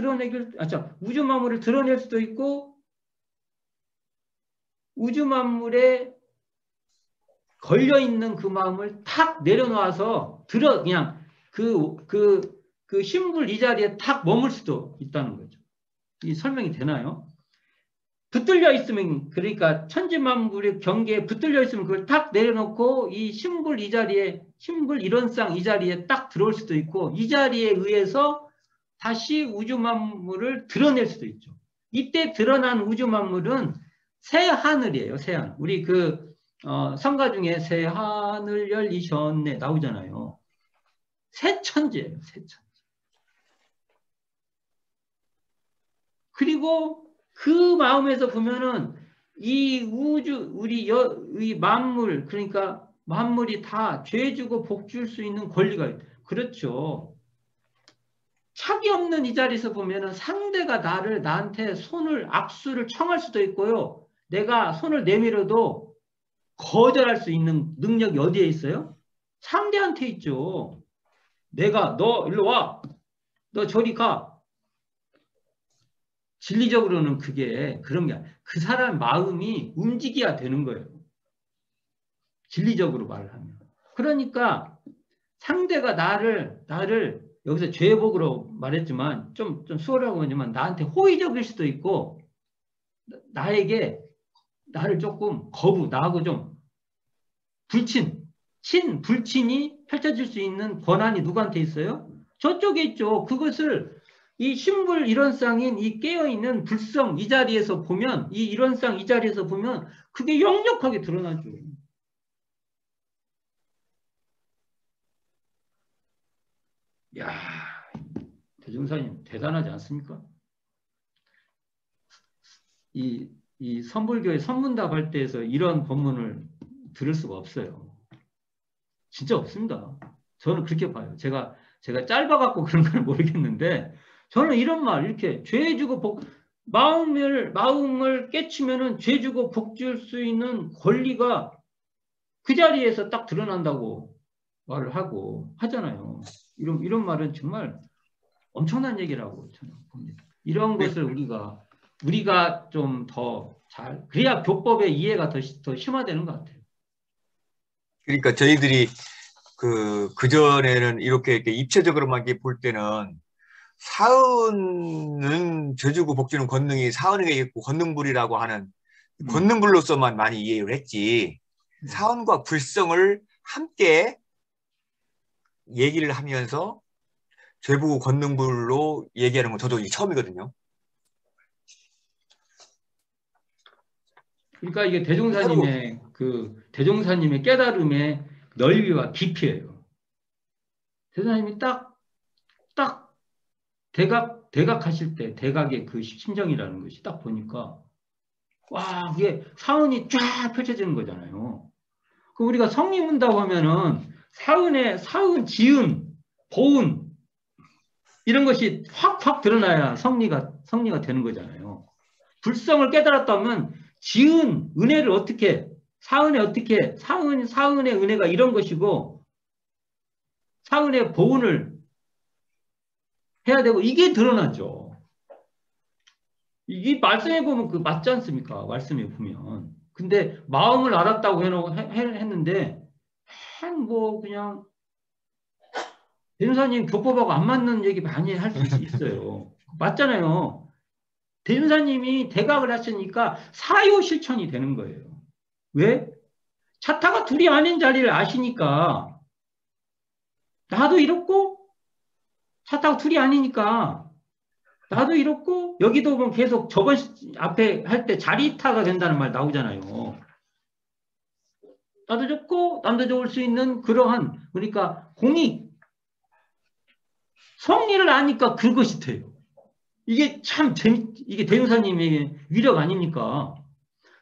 우주 만물을 드러낼 수도 있고 우주 만물에 걸려 있는 그 마음을 탁 내려놓아서 그냥 그 신불 이 자리에 탁 머물 수도 있다는 거죠. 이 설명이 되나요? 붙들려 있으면 그러니까 천지만물의 경계에 붙들려 있으면 그걸 탁 내려놓고 이 신불 이 자리에 신불 이론상 이 자리에 딱 들어올 수도 있고 이 자리에 의해서 다시 우주 만물을 드러낼 수도 있죠. 이때 드러난 우주 만물은 새 하늘이에요. 새 하늘. 우리 성가 중에 새 하늘 열리셨네 나오잖아요. 새 천지예요. 새 천지. 그리고 그 마음에서 보면은 이 우주 이 만물 그러니까 만물이 다 죄 주고 복 줄 수 있는 권리가 있다. 그렇죠. 착이 없는 이 자리에서 보면은 상대가 나한테 악수를 청할 수도 있고요. 내가 손을 내밀어도 거절할 수 있는 능력이 어디에 있어요? 상대한테 있죠. 내가 너 일로 와. 너 저리 가. 진리적으로는 그게 그런 게 아니에요. 그 사람 마음이 움직여야 되는 거예요. 진리적으로 말을 하면. 그러니까 상대가 나를 여기서 죄복으로 말했지만 좀 수월하고 하지만 나한테 호의적일 수도 있고 나를 조금 나하고 좀 불친이 펼쳐질 수 있는 권한이 누구한테 있어요? 저쪽에 있죠. 그것을 이 신불 이론상인 이 깨어있는 불성 이 자리에서 보면 이 이론상 이 자리에서 보면 그게 역력하게 드러나죠. 야, 대종사님 대단하지 않습니까? 이 선불교의 선문답 할 때에서 이런 법문을 들을 수가 없어요. 진짜 없습니다. 저는 그렇게 봐요. 제가 짧아갖고 그런 걸 모르겠는데 저는 이런 말 이렇게 죄 주고 마음을 깨치면은 죄 주고 복 줄 수 있는 권리가 그 자리에서 딱 드러난다고 말을 하잖아요. 이런 말은 정말 엄청난 얘기라고 저는 봅니다. 이런 것을 우리가 좀 더 그래야 교법의 이해가 더 심화되는 것 같아요. 그러니까 저희들이 그전에는 이렇게 입체적으로만 볼 때는 사은은 죄주고 복주는 권능이 사은에게 있고 권능불이라고 하는 권능불로서만 많이 이해를 했지 사은과 불성을 함께 얘기를 하면서 죄보고 권능불로 얘기하는 건 저도 처음이거든요. 그러니까 이게 대종사님의 깨달음의 넓이와 깊이예요. 대종사님이 딱 대각하실 때 대각의 그 심정이라는 것이 딱 보니까 와 이게 사은이 쫙 펼쳐지는 거잖아요. 그 우리가 성리 문다고 하면은 사은, 지은, 보은 이런 것이 확 드러나야 성리가 되는 거잖아요. 불성을 깨달았다면 지은 은혜를 어떻게 사은의 은혜가 이런 것이고 사은의 보은을 해야 되고 이게 드러나죠. 이 말씀에 보면 그 맞지 않습니까? 말씀에 보면. 근데 마음을 알았다고 했는데 뭐 그냥 변호사님 교법하고 안 맞는 얘기 많이 할 수 있어요. 맞잖아요. 대준사님이 대각을 하시니까 사유 실천이 되는 거예요. 왜? 차타가 둘이 아닌 자리를 아시니까 나도 이렇고 차타가 둘이 아니니까 나도 이렇고 여기도 보면 계속 저번 앞에 할 때 자리타가 된다는 말 나오잖아요. 나도 좋고 남도 좋을 수 있는 그러한 그러니까 공익 성리를 아니까 그것이 돼요. 이게 참 이게 대유사님의 위력 아닙니까?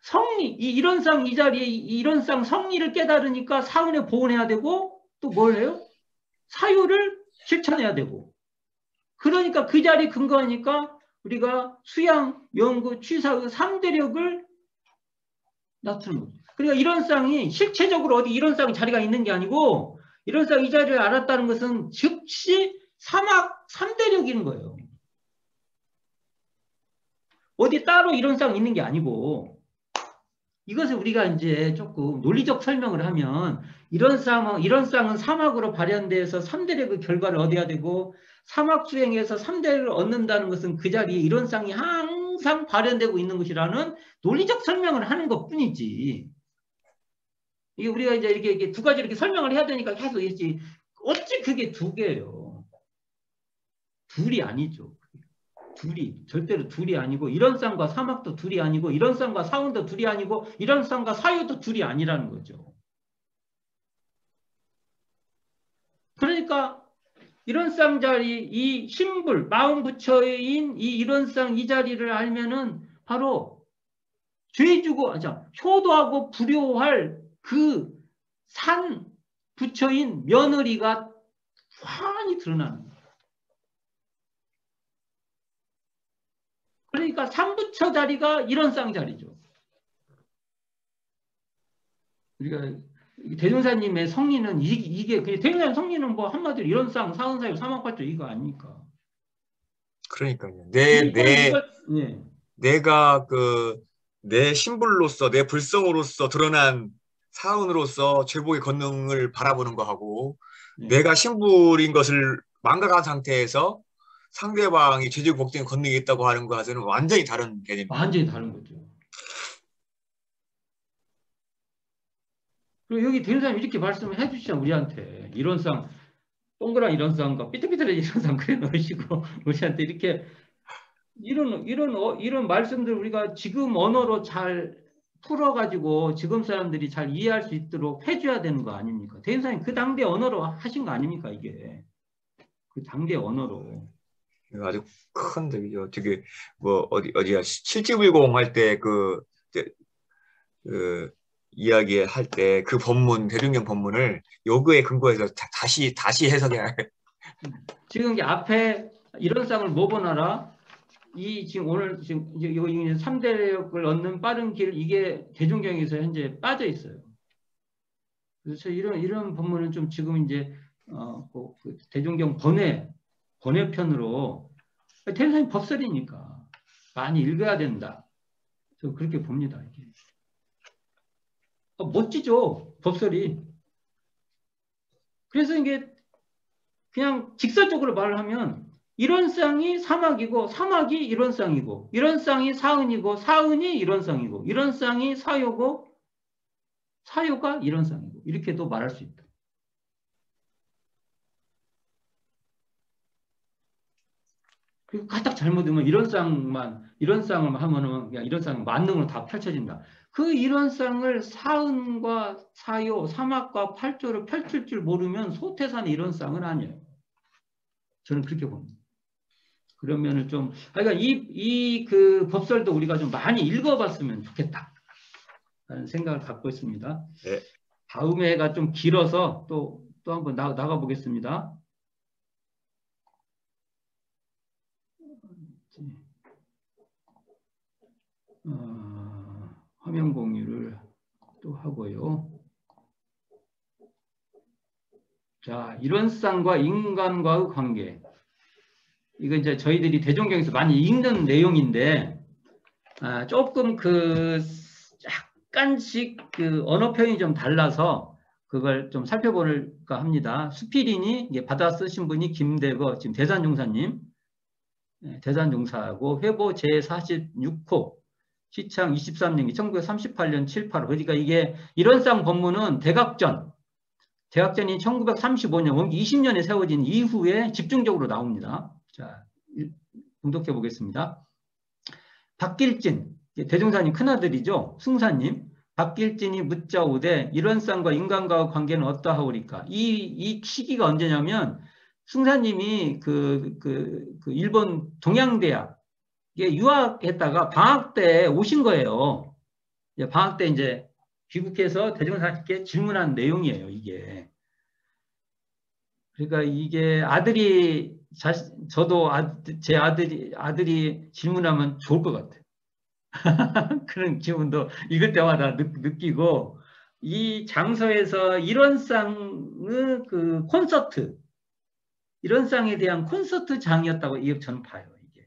성리 이런 쌍 이 자리에 이런 쌍 성리를 깨달으니까 사은에 보온해야 되고 또 뭘 해요? 사유를 실천해야 되고 그러니까 그 자리 근거하니까 우리가 수양, 연구, 취사의 3대력을 나타내는 거죠. 그러니까 이런 쌍이 실체적으로 어디 이런 쌍 자리가 있는 게 아니고 이런 쌍 이 자리를 알았다는 것은 즉시 사막 3대력인 거예요. 어디 따로 이런 쌍 있는 게 아니고 이것을 우리가 이제 조금 논리적 설명을 하면 이런 쌍은 사막으로 발현돼서 3대력의 결과를 얻어야 되고 사막 수행에서 3대를 얻는다는 것은 그 자리에 이런 쌍이 항상 발현되고 있는 것이라는 논리적 설명을 하는 것 뿐이지. 이게 우리가 이제 이렇게 두 가지 이렇게 설명을 해야 되니까 계속 있지. 어찌 그게 두 개예요. 둘이 아니죠. 절대로 둘이 아니고 이런 쌍과 사막도 둘이 아니고 이런 쌍과 사운도 둘이 아니고 이런 쌍과 사유도 둘이 아니라는 거죠. 그러니까 이런 쌍 자리, 이 신불, 마음 부처인 이 이런 쌍 이 자리를 알면은 바로 죄주고, 효도하고 불효할 그 산 부처인 며느리가 환히 드러나는 거예요. 그러니까 삼부처 자리가 이런 쌍 자리죠. 우리가 대종사님의 성리는 이게 대종사님 성리는 뭐 한마디로 이런 쌍, 사은사유, 사막팔조 이거 아닙니까? 그러니까요. 예. 내가 내 신불로서, 내 불성으로서 드러난 사은으로서 제복의 권능을 바라보는 거하고, 예. 내가 신불인 것을 망각한 상태에서 상대방이 제복 복된 권능이 있다고 하는 것과는 완전히 다른 개념입니다. 완전히 다른 거죠. 그리고 여기 대종사님 이렇게 말씀을 해주시잖아, 우리한테. 이런 쌍, 동그란 이런 쌍과 삐뚤삐뚤한 이런 쌍 그래 놓으시고, 우리한테 이렇게 이런 말씀들 우리가 지금 언어로 잘 풀어가지고 지금 사람들이 잘 이해할 수 있도록 해줘야 되는 거 아닙니까? 대인사님 그 당대 언어로 하신 거 아닙니까? 이게 그 당대 언어로. 아주 큰 덕이죠. 되게 어디야 7.10 할 때 이야기할 때 그 법문 대중경 법문을 요거에 근거해서 다시 해석해야 해. 지금 이제 앞에 이런 쌍을 뭐 보나라? 이 지금 오늘 지금 이거 3대력을 얻는 빠른 길 이게 대중경에서 현재 빠져 있어요. 그래서 이런 법문은 좀 지금 이제 그 대종경 번외편으로 대종사님 법설이니까 많이 읽어야 된다. 저 그렇게 봅니다. 이게. 멋지죠 법설이. 그래서 이게 그냥 직설적으로 말을 하면 이런 쌍이 사막이고 사막이 이런 쌍이고 이런 쌍이 사은이고 사은이 이런 쌍이고 이런 쌍이 사요고 사요가 이런 쌍이고 이렇게도 말할 수 있다. 그리고 가딱 잘못하면 이런 쌍을 하면은 그냥 이런 쌍은 만능으로 다 펼쳐진다. 그 이런 쌍을 사은과 사요, 사막과 팔조를 펼칠 줄 모르면 소태산의 이런 쌍은 아니에요. 저는 그렇게 봅니다. 그러면은 좀, 그러니까 그 법설도 우리가 좀 많이 읽어봤으면 좋겠다. 라는 생각을 갖고 있습니다. 네. 다음 해가 좀 길어서 또 한번 나가 보겠습니다. 화면 공유를 또 하고요. 자, 이런 쌍과 인간과의 관계. 이거 이제 저희들이 대종경에서 많이 읽는 내용인데, 조금 약간씩 언어 표현이 좀 달라서 그걸 좀 살펴볼까 합니다. 수필인이 받아 쓰신 분이 김대거, 지금 대산종사님. 대산종사하고 회보 제46호 시창 23년기 1938년 7, 8호. 그러니까 이게 이런상 법문은 대각전이 1935년 원기 20년에 세워진 이후에 집중적으로 나옵니다. 자, 봉독해 보겠습니다. 박길진, 대종사님 큰아들이죠. 승사님. 박길진이 묻자오되 이런상과 인간과의 관계는 어떠하오리까? 이 시기가 언제냐면 승사님이 그 일본 동양대학에 유학했다가 방학 때 오신 거예요. 방학 때 이제 귀국해서 대종사님께 질문한 내용이에요, 이게. 그러니까 이게 아들이, 저도 제 아들이 질문하면 좋을 것 같아요. 그런 기분도 읽을 때마다 느끼고, 이 장소에서 이런상의 그 콘서트, 이런상에 대한 콘서트장이었다고 저는 봐요, 이게.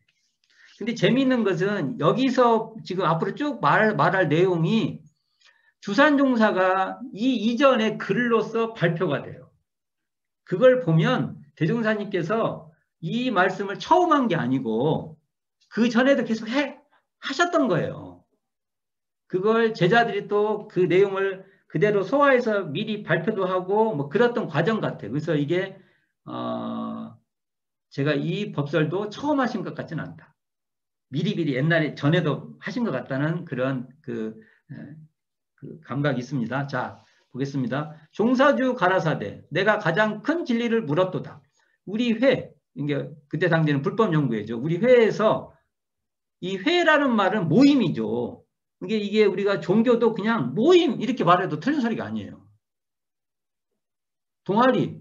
근데 재미있는 것은 여기서 지금 앞으로 쭉 말할 내용이 주산종사가 이 이전의 글로서 발표가 돼요. 그걸 보면 대종사님께서 이 말씀을 처음 한 게 아니고 그 전에도 계속 하셨던 거예요. 그걸 제자들이 또 그 내용을 그대로 소화해서 미리 발표도 하고 뭐 그랬던 과정 같아요. 그래서 이게 제가 이 법설도 처음 하신 것 같지는 않다. 미리미리 옛날에 전에도 하신 것 같다는 그런 그 감각이 있습니다. 자, 보겠습니다. 종사주 가라사대 내가 가장 큰 진리를 물었도다. 우리 회, 이게 그때 당시에는 불법연구회죠. 우리 회에서 이 회라는 말은 모임이죠. 이게 우리가 종교도 그냥 모임 이렇게 말해도 틀린 소리가 아니에요. 동아리,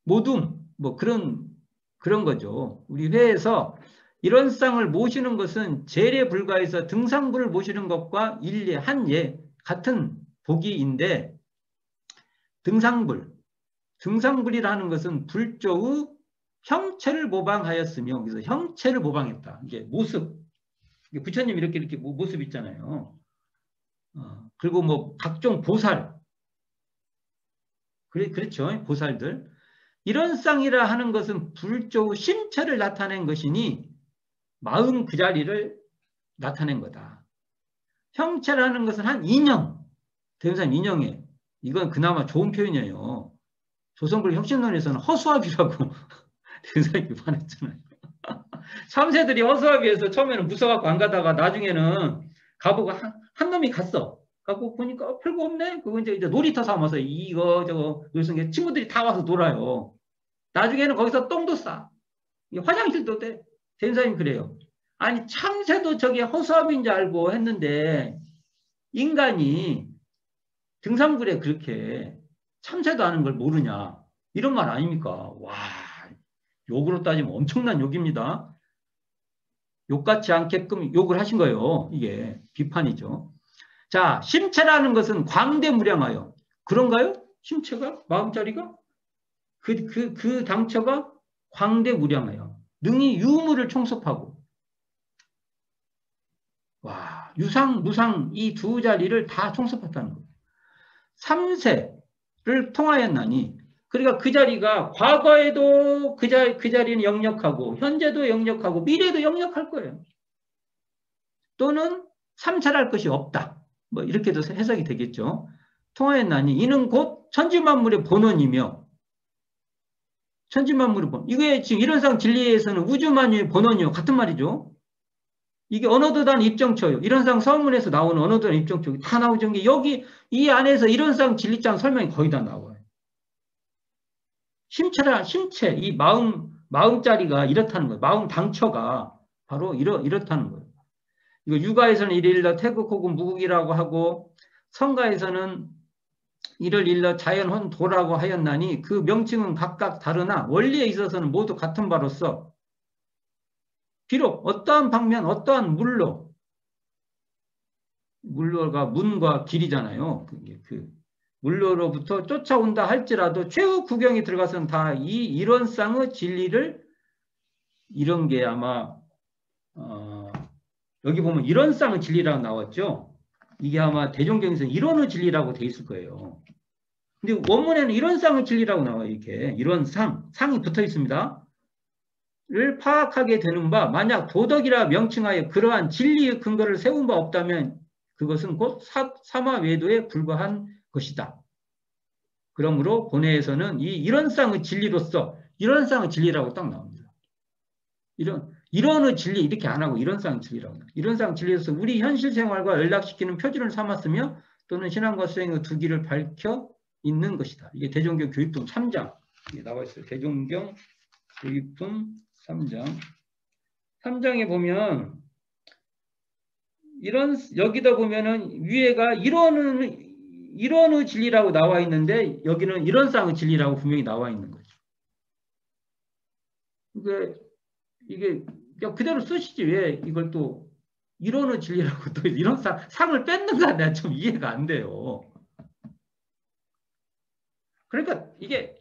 모둠 뭐 그런 거죠. 우리 회에서 이런 상을 모시는 것은 제례 불가에서 등상부를 모시는 것과 일례 한예 같은 복이인데 등상불이라는 것은 불조의 형체를 모방하였으며 그래서 형체를 모방했다. 이게 모습. 부처님 이렇게 모습 있잖아요. 그리고 뭐 각종 보살. 그렇죠. 보살들. 이런 쌍이라 하는 것은 불조의 심체를 나타낸 것이니 마음 그 자리를 나타낸 거다. 형체라는 것은 한 인형. 대운산 인형에. 이건 그나마 좋은 표현이에요. 조선불 혁신론에서는 허수아비라고 대운산이 말했잖아요. 참새들이 허수아비에서 처음에는 무서워갖고 안 가다가 나중에는 가보고 한 놈이 갔어. 갖고 보니까 별거 없네. 그거 이제 놀이터 삼아서 이거 저거 놀던 친구들이 다 와서 놀아요. 나중에는 거기서 똥도 싸. 화장실도 돼. 대운사님 그래요. 아니 참새도 저게 허수아비인 줄 알고 했는데 인간이 등산불에 그렇게 참새도 아는 걸 모르냐. 이런 말 아닙니까? 와, 욕으로 따지면 엄청난 욕입니다. 욕같지 않게끔 욕을 하신 거예요. 이게 비판이죠. 자, 심체라는 것은 광대무량하여. 그런가요? 심체가? 마음자리가? 그 당처가 광대무량하여. 능히 유무를 총섭하고. 와, 유상, 무상 이 두 자리를 다 총섭했다는 거예요. 삼세를 통하였나니 그러니까 그 자리가 과거에도 그 자리는 역력하고 현재도 역력하고 미래도 역력할 거예요. 또는 삼찰할 것이 없다. 뭐 이렇게도 해석이 되겠죠. 통하였나니 이는 곧 천지만물의 본원이며 천지만물의 본원. 이게 지금 이런상 진리에서는 우주만유의 본원이요. 같은 말이죠. 이게 언어도단 입정처요. 이런상 서문에서 나오는 언어도단 입정처 다 나오죠. 여기 이 안에서 이런상 진리장 설명이 거의 다 나와요. 심체, 이 마음자리가 이렇다는 거예요. 마음 당처가 바로 이렇다는 거예요. 이거 유가에서는 이를 일러 태극 혹은 무국이라고 하고 성가에서는 이를 일러 자연혼도라고 하였나니 그 명칭은 각각 다르나 원리에 있어서는 모두 같은 바로서 비록 어떠한 방면 어떠한 물로가 문과 길이잖아요. 그 물로로부터 쫓아온다 할지라도 최후 구경이 들어가서는 다 이런 쌍의 진리를 이런 게 아마 여기 보면 이런 쌍의 진리라고 나왔죠. 이게 아마 대종경에서는 이론의 진리라고 돼 있을 거예요. 근데 원문에는 이런 쌍의 진리라고 나와요. 이렇게 이런 상이 붙어 있습니다. 파악하게 되는 바, 만약 도덕이라 명칭하여 그러한 진리의 근거를 세운 바 없다면 그것은 곧 사마 외도에 불과한 것이다. 그러므로 본회에서는 이 이론상의 진리로서, 이론상의 진리라고 딱 나옵니다. 이론의 진리 이렇게 안 하고 이론상의 진리라고 나옵니다. 이론상 진리로서 우리 현실 생활과 연락시키는 표준을 삼았으며 또는 신앙과 수행의 두 길을 밝혀 있는 것이다. 이게 대종경 교육품 3장 이게 나와 있어요. 대종경 교육품 3장. 3장에 보면 여기다 보면은 위에가 이론의 진리라고 나와 있는데 여기는 이론상의 진리라고 분명히 나와 있는 거죠. 이게 그냥 그대로 쓰시지 왜 이걸 또 이론의 진리라고 또 이런 상을 뺏는가 내가 좀 이해가 안 돼요. 그러니까 이게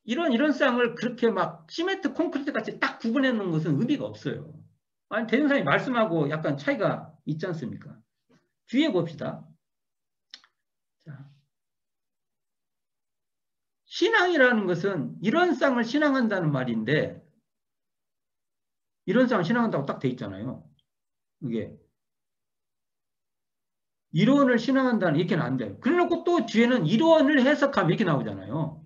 이런 쌍을 그렇게 막 시멘트 콘크리트 같이 딱 구분해 놓은 것은 의미가 없어요. 아니 대종사님이 말씀하고 약간 차이가 있지 않습니까? 뒤에 봅시다. 자, 신앙이라는 것은 이런 쌍을 신앙한다는 말인데 이런 쌍을 신앙한다고 딱 돼 있잖아요. 이게 이론을 신앙한다는 이렇게는 안 돼요. 그래놓고 또 뒤에는 이론을 해석하면 이렇게 나오잖아요.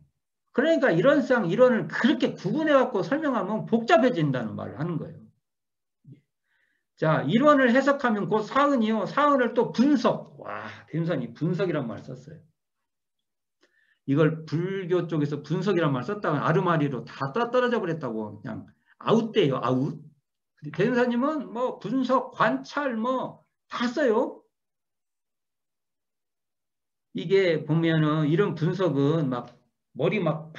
그러니까 이론을 그렇게 구분해갖고 설명하면 복잡해진다는 말을 하는 거예요. 자, 이론을 해석하면 곧 사은이요. 사은을 또 분석. 와, 대종사님이 분석이란 말을 썼어요. 이걸 불교 쪽에서 분석이란 말을 썼다가 아르마리로 다 떨어져 버렸다고 그냥 아웃돼요. 아웃. 대종사님은 뭐 분석, 관찰 뭐 다 써요. 이게 보면은 이런 분석은 막 머리 막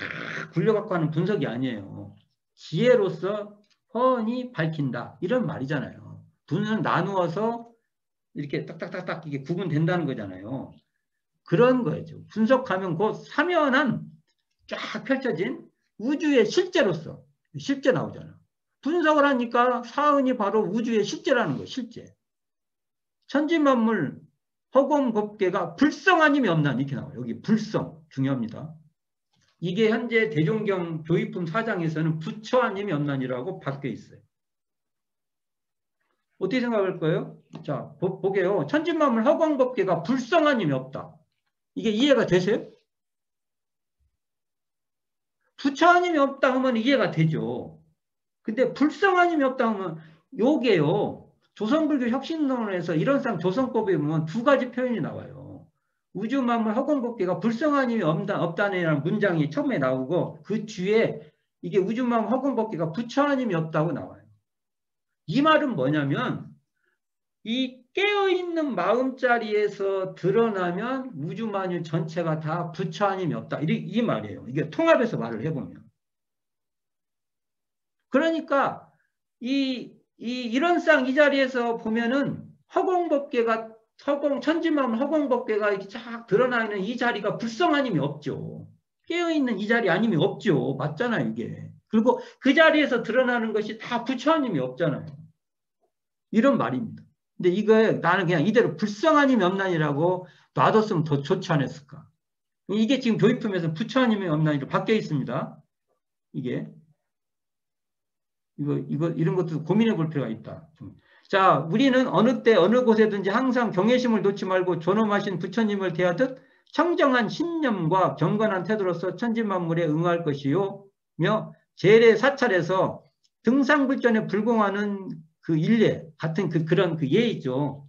굴려갖고 하는 분석이 아니에요. 지혜로서 훤히 밝힌다. 이런 말이잖아요. 분은 나누어서 이렇게 딱딱딱딱 이게 구분된다는 거잖아요. 그런 거죠. 분석하면 곧 사면한 쫙 펼쳐진 우주의 실제로서 실제 나오잖아요. 분석을 하니까 사은이 바로 우주의 실제라는 거예요. 실제. 천지만물 허공법계가 불성아님이 없나 이렇게 나와요. 여기 불성 중요합니다. 이게 현재 대종경 교육품 4장에서는 부처아님이 없나니라고 바뀌어 있어요. 어떻게 생각할 거예요? 자, 보게요. 천지만물 허공법계가 불성아님이 없다. 이게 이해가 되세요? 부처아님이 없다 하면 이해가 되죠. 근데 불성아님이 없다 하면 요게요. 조선불교 혁신론에서 이론상 조선법에 보면 두 가지 표현이 나와요. 우주만물 허공법계가 불성아님이 없다는 문장이 처음에 나오고 그 뒤에 이게 우주만물 허공법계가 부처아님이 없다고 나와요. 이 말은 뭐냐면 이 깨어있는 마음자리에서 드러나면 우주만유 전체가 다 부처아님이 없다. 이 말이에요. 이게 통합해서 말을 해보면. 그러니까 이론상 이 자리에서 보면은 천지만물 허공법계가 이렇게 쫙 드러나 있는 이 자리가 불성아님이 없죠. 깨어있는 이 자리 아님이 없죠. 맞잖아요, 이게. 그리고 그 자리에서 드러나는 것이 다 부처아님이 없잖아요. 이런 말입니다. 근데 이거 나는 그냥 이대로 불성아님이 없나니라고 놔뒀으면 더 좋지 않았을까. 이게 지금 교육품에서 부처아님이 없나니로 바뀌어 있습니다. 이게. 이런 것도 고민해 볼 필요가 있다. 자, 우리는 어느 때, 어느 곳에든지 항상 경외심을 놓지 말고 존엄하신 부처님을 대하듯 청정한 신념과 경건한 태도로서 천지만물에 응할 것이요. 제례 사찰에서 등상불전에 불공하는 그 일례, 같은 그런 예의죠.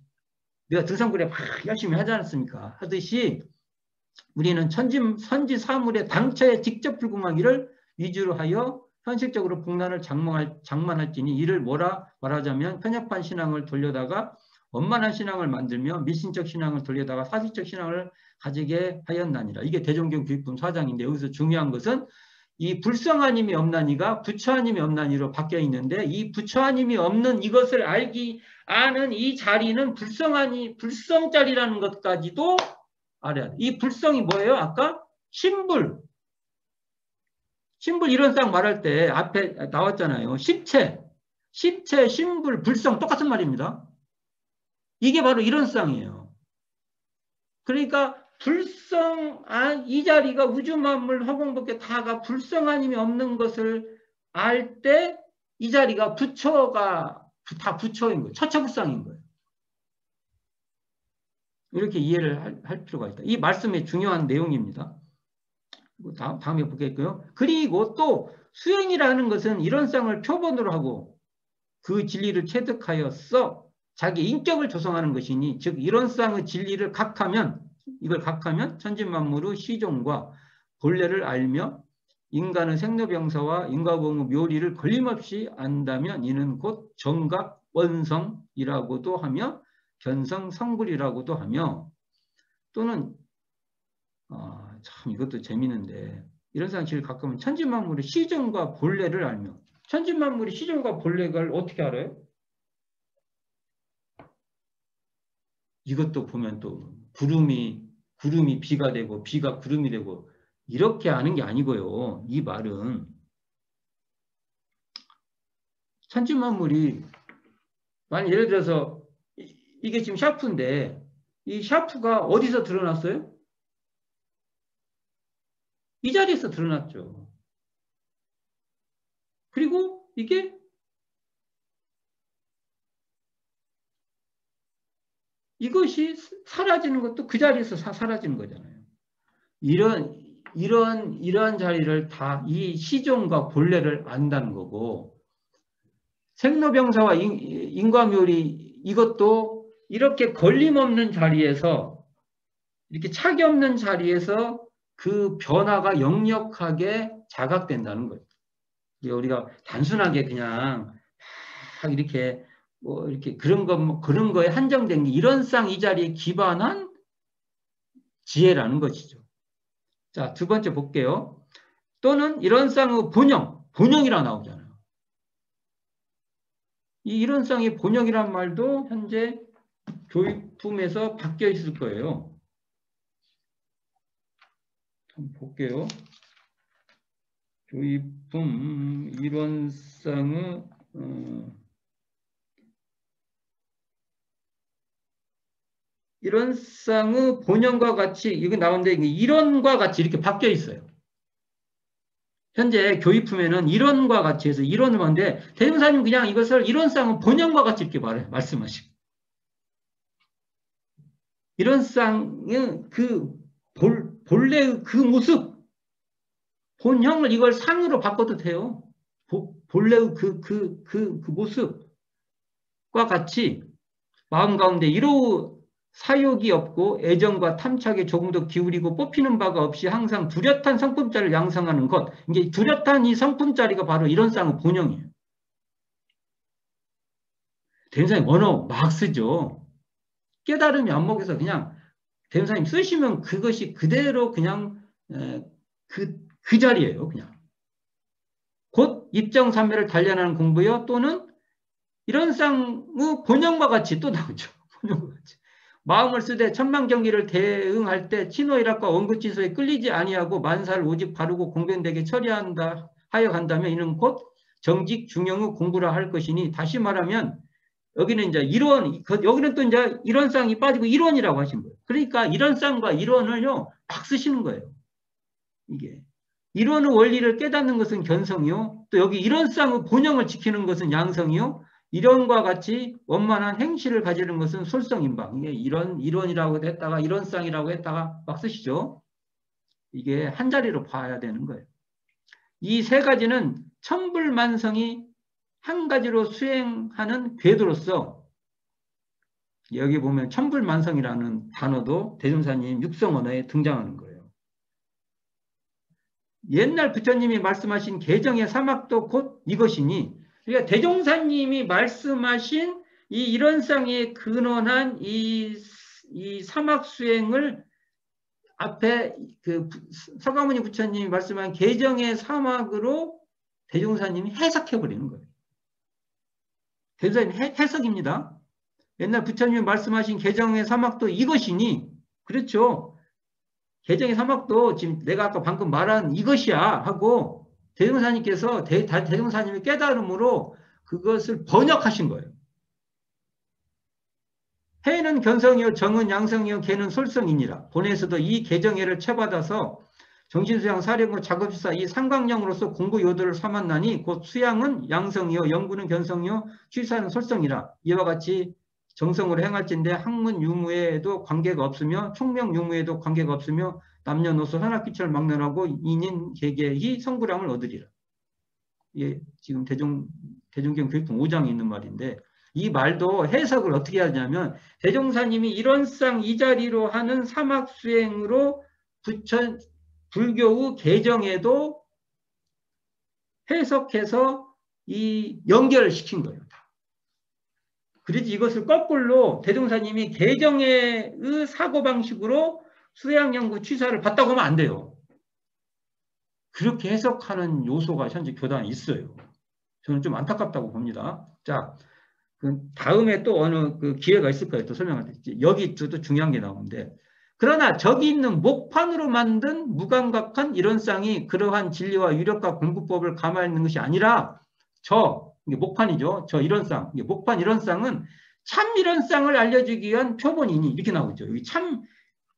내가 등상불에 막 열심히 하지 않았습니까? 하듯이 우리는 선지 사물의 당처에 직접 불공하기를 위주로 하여 현실적으로 복난을 장만할지니 이를 뭐라 말하자면 편협한 신앙을 돌려다가 원만한 신앙을 만들며 미신적 신앙을 돌려다가 사실적 신앙을 가지게 하였나니라. 이게 대종경 교육품 4장인데 여기서 중요한 것은 이 불성아님이 없나니가 부처아님이 없나니로 바뀌어 있는데 이 부처아님이 없는 이것을 아는 이 자리는 불성자리라는 것까지도 알아야 돼. 이 불성이 뭐예요? 아까 신불 이론상 말할 때 앞에 나왔잖아요. 십체, 신불, 불성 똑같은 말입니다. 이게 바로 이론상이에요. 그러니까 이 자리가 우주만물 허공법계 다가 불성아님이 없는 것을 알 때 이 자리가 부처가 다 부처인 거예요. 처처부상인 거예요. 이렇게 이해를 할 필요가 있다. 이 말씀의 중요한 내용입니다. 다음에 보겠고요. 그리고 또 수행이라는 것은 이런 쌍을 표본으로 하고 그 진리를 체득하여서 자기 인격을 조성하는 것이니, 즉 이런 쌍의 진리를 이걸 각하면 천지만물의 시종과 본래를 알며 인간의 생로병사와 인과보응의 묘리를 걸림없이 안다면 이는 곧 정각원성이라고도 하며 견성성불이라고도 하며, 또는 참 이것도 재미있는데, 이런 상식을 각하면 천지만물의 시종과 본래를 알며, 천지만물의 시종과 본래를 어떻게 알아요? 이것도 보면 또 구름이 비가 되고 비가 구름이 되고 이렇게 아는 게 아니고요. 이 말은 천지만물이, 만약 예를 들어서 이게 지금 샤프인데 이 샤프가 어디서 드러났어요? 이 자리에서 드러났죠. 그리고 이것이 사라지는 것도 그 자리에서 사라지는 거잖아요. 이러한 자리를 다 이 시종과 본래를 안다는 거고, 생로병사와 인과묘리, 이것도 이렇게 걸림없는 자리에서, 이렇게 차기 없는 자리에서 그 변화가 역력하게 자각된다는 거예요. 우리가 단순하게 그냥 막 이렇게 이렇게 그런 거에 한정된 게 이런 쌍 이 자리에 기반한 지혜라는 것이죠. 자, 두 번째 볼게요. 또는 이런 쌍의 본영이라 나오잖아요. 이런 쌍의 본영이란 말도 현재 교육품에서 바뀌어 있을 거예요. 한번 볼게요. 교육품 이런 쌍의 이런 쌍의 본영과 같이, 이거 나오는데 이런과 같이 이렇게 바뀌어 있어요. 현재 교육품에는 이런과 같이 해서 이론을 하는데, 대종사님 그냥 이것을 이런 쌍은 본영과 같이 이렇게 말씀하시고, 이런 쌍은 그 본래의 그 모습, 본형을 이걸 상으로 바꿔도 돼요. 본래의 그 모습과 같이 마음 가운데 이로 사욕이 없고 애정과 탐착에 조금 더 기울이고 뽑히는 바가 없이 항상 뚜렷한 성품자를 양성하는 것. 이게 뚜렷한 이 성품자리가 바로 이런 쌍의 본영이에요. 대종사님 언어 막 쓰죠. 깨달음이 안목에서 그냥 대종사님 쓰시면 그것이 그대로 그냥 그 자리예요. 그냥. 곧 입정삼매를 단련하는 공부요. 또는 이런 쌍의 본영과 같이 또 나오죠. 본영과 같이. 마음을 쓰되 천만경기를 대응할 때 친오일학과 원구치소에 끌리지 아니하고 만사를 오직 바르고 공변되게 처리한다 하여 간다면 이는 곧 정직 중용의 공부라 할 것이니, 다시 말하면 여기는 이제 여기는 또 이제 이런 쌍이 빠지고 이론이라고 하신 거예요. 그러니까 이런 쌍과 이론을요 막 쓰시는 거예요. 이게 이론의 원리를 깨닫는 것은 견성이요, 또 여기 이런 쌍의 본영을 지키는 것은 양성이요, 이론과 같이 원만한 행실을 가지는 것은 솔성인방. 이게 이론이라고 했다가 이런 쌍이라고 했다가 막 쓰시죠. 이게 한 자리로 봐야 되는 거예요. 이 세 가지는 천불만성이 한 가지로 수행하는 궤도로서, 여기 보면 천불만성이라는 단어도 대종사님 육성언어에 등장하는 거예요. 옛날 부처님이 말씀하신 개정의 사막도 곧 이것이니, 그러니까 대종사님이 말씀하신 이 이런쌍에 근원한 이 사막 수행을 앞에 그 서가모니 부처님이 말씀한 개정의 사막으로 대종사님이 해석해 버리는 거예요. 대종사님 해석입니다. 옛날 부처님이 말씀하신 개정의 사막도 이것이니, 그렇죠. 개정의 사막도 지금 내가 아까 방금 말한 이것이야 하고 대종사님께서 대종사님의 깨달음으로 그것을 번역하신 거예요. 해는 견성이요 정은 양성이요 개는 솔성이니라. 본에서도 이 개정해를 채받아서 정신수양, 사령고, 작업시사 이 삼강령으로서 공부 요도를 삼았나니 곧 수양은 양성이요 연구는 견성이요 취사는 솔성이라. 이와 같이 정성으로 행할진대 학문 유무에도 관계가 없으며 총명 유무에도 관계가 없으며 남녀노소 산악기철 막론하고 인인 개개히 성불량을 얻으리라. 이게 지금 대종경 교육통 5장에 있는 말인데 이 말도 해석을 어떻게 하냐면 대종사님이 일원상 이 자리로 하는 사막수행으로 불교의 개정에도 해석해서 이 연결을 시킨 거예요. 그래서 이것을 거꾸로 대종사님이 개정의 사고방식으로 수양연구 취사를 봤다고 하면 안 돼요. 그렇게 해석하는 요소가 현재 교단에 있어요. 저는 좀 안타깝다고 봅니다. 자, 그 다음에 또 어느 그 기회가 있을 거예요. 또 설명할 때. 여기 또 중요한 게 나오는데. 그러나 저기 있는 목판으로 만든 무감각한 이론상이 그러한 진리와 유력과 공부법을 감화하는 것이 아니라 이게 목판이죠. 저 이론상. 이게 목판 이론상은 참 이론상을 알려주기 위한 표본이니 이렇게 나오죠. 여기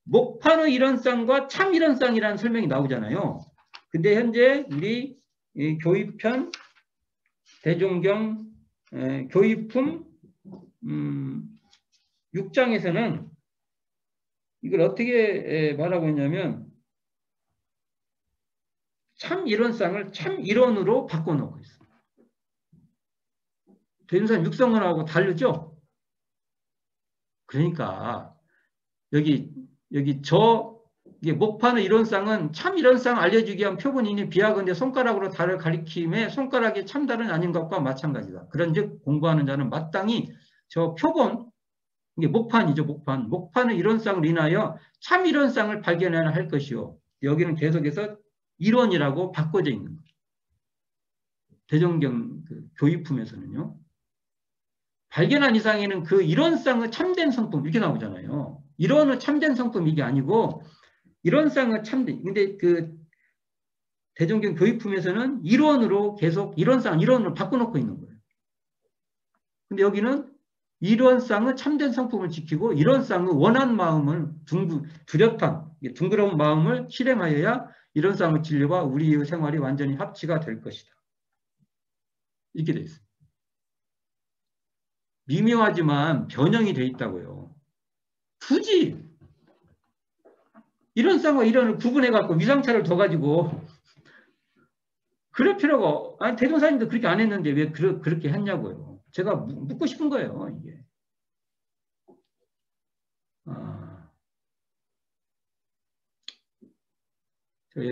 목판의 이론상과 참 이론상이라는 설명이 나오잖아요. 근데 현재 우리 교육편 대종경 교육품 6장에서는 이걸 어떻게 말하고 있냐면 참 이론상을 참 이론으로 바꿔놓고 있어요. 대종사 육성문하고 다르죠? 그러니까 여기 이게 목판의 이론상은 참 이론상 알려주기 위한 표본이니 비하건대 손가락으로 달을 가리킴에 손가락이 참달은 아닌 것과 마찬가지다. 그런즉 공부하는 자는 마땅히 저 표본, 이게 목판이죠. 목판의 이론상을 인하여 참 이론상을 발견해야 할 것이요. 여기는 계속해서 이론이라고 바꿔져 있는 거예요. 대종경 교육품에서는요. 발견한 이상에는 그 이론상의 참된 성품 이렇게 나오잖아요. 이론의 참된 성품 이게 아니고 이론상의 참된. 근데 그 대종경 교육품에서는 이론으로 계속 이론으로 바꿔놓고 있는 거예요. 근데 여기는 이론상의 참된 성품을 지키고 이론상의 원한 마음을 뚜렷한 둥그러운 마음을 실행하여야 이론상의 진리와 우리의 생활이 완전히 합치가 될 것이다. 이렇게 되어 있습니다. 미묘하지만 변형이 되어 있다고요. 굳이 이론상과 이론을 구분해갖고 위상차를 둬가지고 그럴 필요가 아니 대종사님도 그렇게 안 했는데 왜 그렇게 했냐고요. 제가 묻고 싶은 거예요. 이게.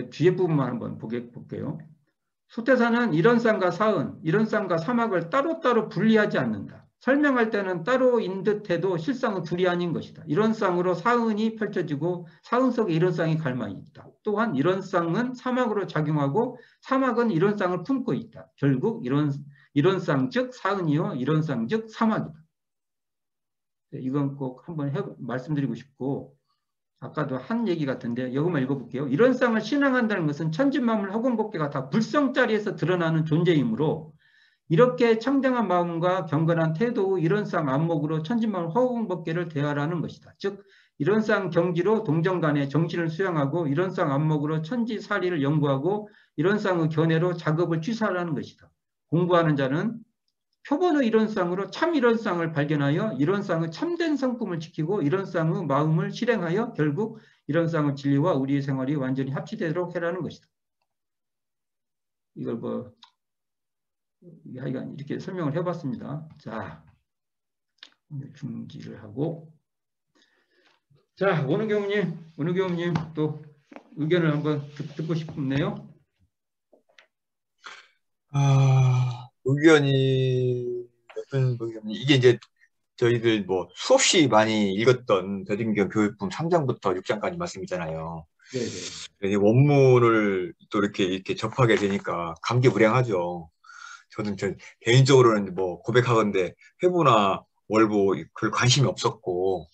뒤에 부분만 한번 볼게요. 소태사는 이론상과 사은, 이론상과 사막을 따로따로 분리하지 않는다. 설명할 때는 따로인 듯해도 실상은 둘이 아닌 것이다. 이론상으로 사은이 펼쳐지고 사은 속에 이론상이 갈망이 있다. 또한 이론상은 사막으로 작용하고 사막은 이론상을 품고 있다. 결국 이론상 즉 사은이요 이론상 즉 사막이다. 이건 꼭 한번 말씀드리고 싶고 아까도 한 얘기 같은데 이것만 읽어볼게요. 이론상을 신앙한다는 것은 천진만물 허공법계가 다 불성자리에서 드러나는 존재이므로 이렇게 청정한 마음과 경건한 태도의 이론상 안목으로 천진만물 허공법계를 대하라는 것이다. 즉 이론상 경지로 동정간에 정신을 수양하고 이론상 안목으로 천지사리를 연구하고 이론상의 견해로 작업을 취사하라는 것이다. 공부하는 자는 표본의 이론상으로 참 이론상을 발견하여 이론상의 참된 성품을 지키고 이론상의 마음을 실행하여 결국 이론상의 진리와 우리의 생활이 완전히 합치되도록 해라는 것이다. 이걸 하여간 이렇게 설명을 해봤습니다. 자, 중지를 하고 자, 원우 교무님 또 의견을 한번 듣고 싶네요. 어떤 의견이 이게 이제 저희들 뭐 수없이 많이 읽었던 대종경 교육품 3장부터 6장까지 말씀이잖아요. 네네. 원문을 또 이렇게 접하게 되니까 감개무량하죠. 저는 개인적으로는 뭐 고백하건대 회부나 월부 별 관심이 없었고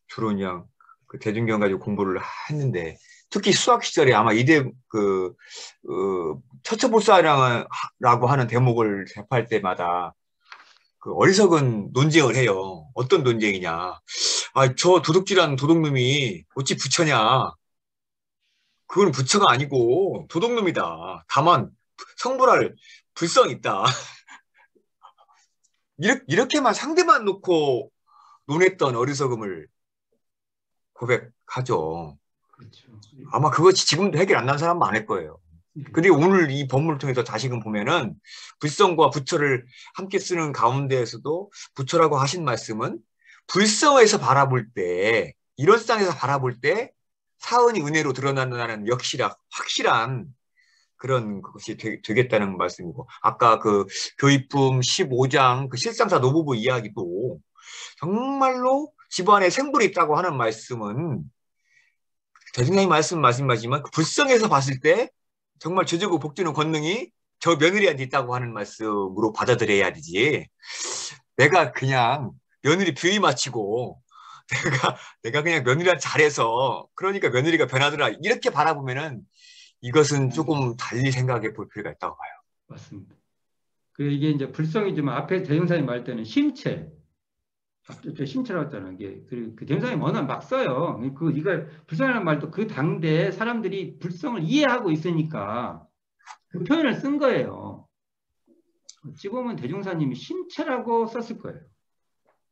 주로 그냥 그 대종경 가지고 공부를 했는데 특히 수학 시절에 아마 처처불사라고 하는 대목을 접할 때마다 그 어리석은 논쟁을 해요. 어떤 논쟁이냐. 저 도둑질한 도둑놈이 어찌 부처냐. 그건 부처가 아니고 도둑놈이다. 다만 성불할 불성이 있다. 이렇게만 상대만 놓고 논했던 어리석음을 고백하죠. 그렇죠. 아마 그거 지금도 해결 안 난 사람 많을 거예요. 근데 오늘 이 본문을 통해서 다시금 보면은 불성과 부처를 함께 쓰는 가운데에서도 부처라고 하신 말씀은 불성에서 바라볼 때, 이런 상에서 바라볼 때 사은이 은혜로 드러난다는 확실한 그런 것이 되겠다는 말씀이고, 아까 그 교의품 15장 그 실상사 노부부 이야기도 정말로 집안에 생불이 있다고 하는 말씀은 대중장님 말씀하지만 그 불성에서 봤을 때 정말 죄지고 복주는 권능이 저 며느리한테 있다고 하는 말씀으로 받아들여야 되지. 내가 그냥 며느리 비위 맞추고 내가 그냥 며느리한테 잘해서 그러니까 며느리가 변하더라 이렇게 바라보면은 이것은 조금 달리 생각해 볼 필요가 있다고 봐요. 맞습니다. 그 이게 이제 불성이지만 앞에 대형사님 말 때는 심체, 심체라고 했잖아요. 이게 그 대형사님 워낙 막 써요. 이걸 불성이라는 말도 그 당대 사람들이 불성을 이해하고 있으니까 그 표현을 쓴 거예요. 어찌 보면 대종사님이 심체라고 썼을 거예요.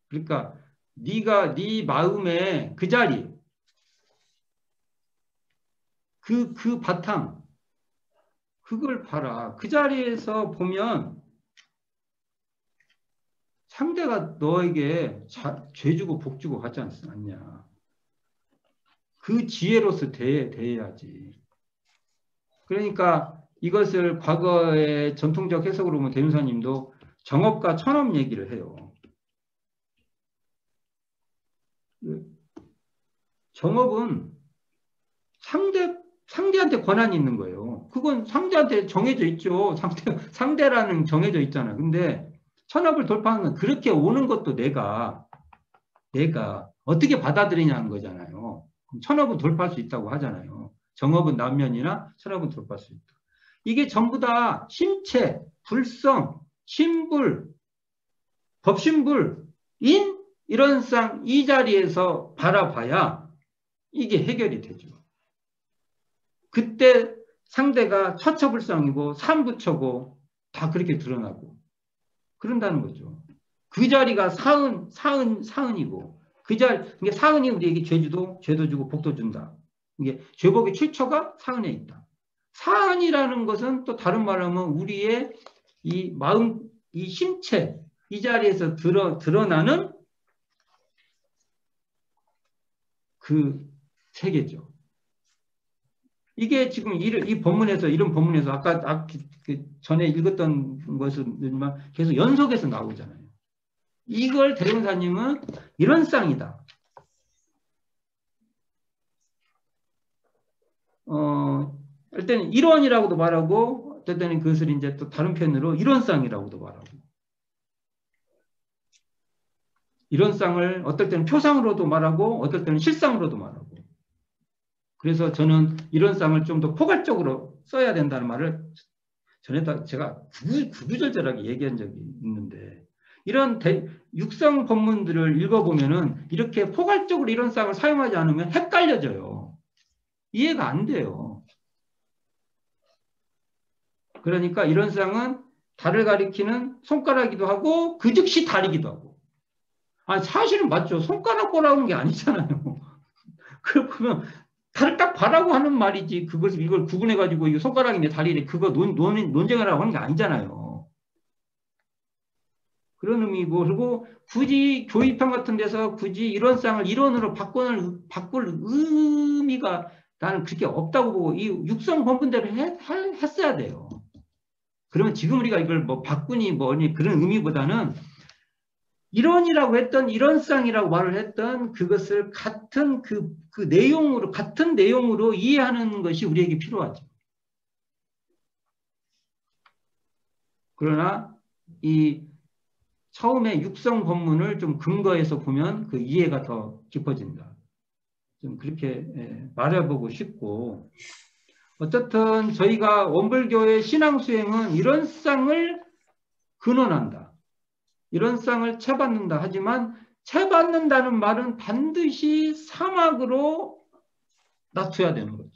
그러니까 네 마음의 그 자리, 그 바탕, 그걸 봐라. 그 자리에서 보면 상대가 너에게 죄 주고 복 주고 하지 않냐. 그 지혜로서 대해야지. 그러니까 이것을 과거의 전통적 해석으로 보면 대종사님도 정업과 천업 얘기를 해요. 정업은 상대한테 권한이 있는 거예요. 그건 상대한테 정해져 있죠. 상대라는 정해져 있잖아요. 근데 천업을 돌파하는 건 그렇게 오는 것도 내가 어떻게 받아들이냐는 거잖아요. 천업은 돌파할 수 있다고 하잖아요. 정업은 남면이나 천업은 돌파할 수 있다. 이게 전부 다 심체, 불성, 신불, 법신불, 인 이런 상 이 자리에서 바라봐야 이게 해결이 되죠. 그때 상대가 처처불성이고 삼부처고 다 그렇게 드러나고 그런다는 거죠. 그 자리가 사은이고 이게 사은이 우리에게 죄도 주고 복도 준다. 이게 죄복의 출처가 사은에 있다. 사은이라는 것은 또 다른 말로 하면 우리의 이 마음, 이 심체 이 자리에서 드러나는 그 세계죠. 이게 지금 이 본문에서 이런 본문에서 아까 전에 읽었던 것은 계속 연속해서 나오잖아요. 이걸 대종사님은 이런 쌍이다. 할 때는 일원이라고도 말하고, 어떨 때는 그것을 이제 또 다른 편으로 일원쌍이라고도 말하고. 일원쌍을 어떨 때는 표상으로도 말하고, 어떨 때는 실상으로도 말하고. 그래서 저는 일원쌍을 좀 더 포괄적으로 써야 된다는 말을 전에도 제가 구구절절하게 얘기한 적이 있는데, 이런 육성 법문들을 읽어보면은 이렇게 포괄적으로 일원쌍을 사용하지 않으면 헷갈려져요. 이해가 안 돼요. 그러니까 일원쌍은 달을 가리키는 손가락이기도 하고 그 즉시 달이기도 하고. 아니 사실은 맞죠. 손가락 보라는 게 아니잖아요. 그러면 달을 딱 봐라고 하는 말이지. 이걸 구분해가지고 이 손가락인데 달이래. 그거 논쟁을 하고 하는 게 아니잖아요. 그런 의미고, 그리고 굳이 교의편 같은 데서 굳이 일원쌍을 일원으로 바꿀 의미가 나는 그렇게 없다고 보고, 이 육성 본분대로 했어야 돼요. 그러면 지금 우리가 이걸 뭐 바꾸니 뭐니 그런 의미보다는 일원이라고 했던 일원쌍이라고 말을 했던 그것을 같은 같은 내용으로 이해하는 것이 우리에게 필요하죠. 그러나 이 처음에 육성 본문을 좀 근거해서 보면 그 이해가 더 깊어진다. 좀 그렇게 말해보고 싶고, 어쨌든 저희가 원불교의 신앙 수행은 이런 쌍을 근원한다. 이런 쌍을 채받는다 하지만 채받는다는 말은 반드시 사막으로 놔둬야 되는 거죠.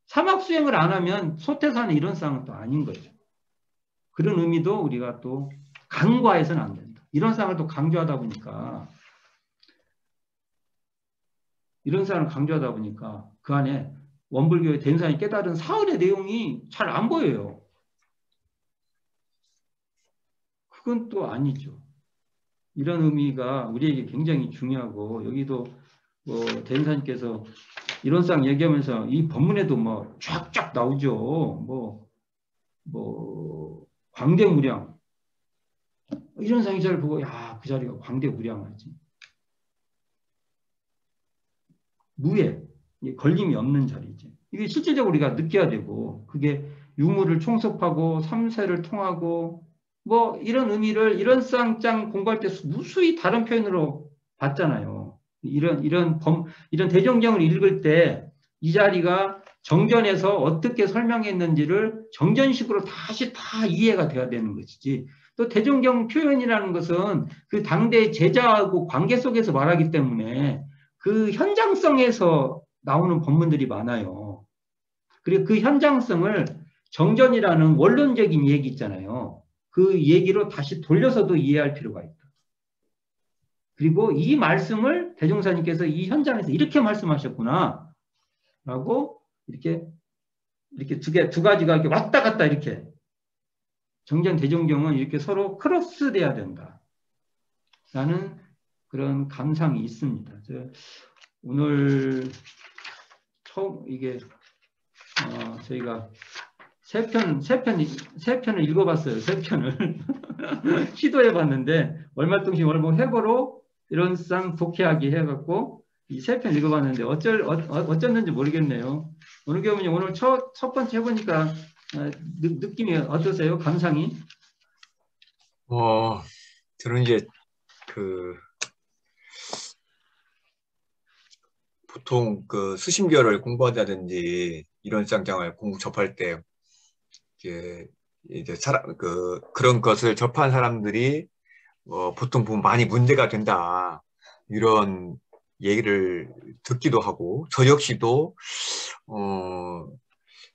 사막 수행을 안 하면 소태산의 이런 쌍은 또 아닌 거죠. 그런 의미도 우리가 또 간과해서는 안 된다. 이런 쌍을 또 강조하다 보니까 그 안에 원불교의 대인산이 깨달은 사흘의 내용이 잘 안 보여요. 그건 또 아니죠. 이런 의미가 우리에게 굉장히 중요하고, 여기도 뭐 대인사님께서 이런 쌍 얘기하면서 이 법문에도 뭐 쫙쫙 나오죠. 광대무량 이런 상의자를 보고 야, 그 자리가 광대무량하지. 무해, 걸림이 없는 자리지. 이게 실질적으로 우리가 느껴야 되고, 그게 유무를 총섭하고 삼세를 통하고 뭐 이런 의미를 이런 쌍짱 공부할 때 무수히 다른 표현으로 봤잖아요. 이런 대종경을 읽을 때 이 자리가 정전에서 어떻게 설명했는지를 정전식으로 다시 다 이해가 돼야 되는 것이지. 또 대종경 표현이라는 것은 그 당대 제자하고 관계 속에서 말하기 때문에 그 현장성에서 나오는 법문들이 많아요. 그리고 그 현장성을 정전이라는 원론적인 얘기 있잖아요. 그 얘기로 다시 돌려서도 이해할 필요가 있다. 그리고 이 말씀을 대종사님께서 이 현장에서 이렇게 말씀하셨구나 라고 이렇게 두 가지가 이렇게 왔다 갔다 이렇게 정전 대종경은 이렇게 서로 크로스 돼야 된다 라는 그런 감상이 있습니다. 오늘 처음 이게 저희가 세 편을 읽어봤어요. 세 편을 시도해봤는데 월말동시 월봉 해보로 이런 쌍 독해하기 해갖고 이 세 편 읽어봤는데 어쩌는지 모르겠네요. 오늘 교수님 오늘 첫 번째 해보니까 느낌이 어떠세요? 감상이? 저는 이제 보통 그 수심결을 공부한다든지 이런 쌍장을 접할 때 이제 그런 것을 접한 사람들이 보통 보면 많이 문제가 된다 이런 얘기를 듣기도 하고, 저 역시도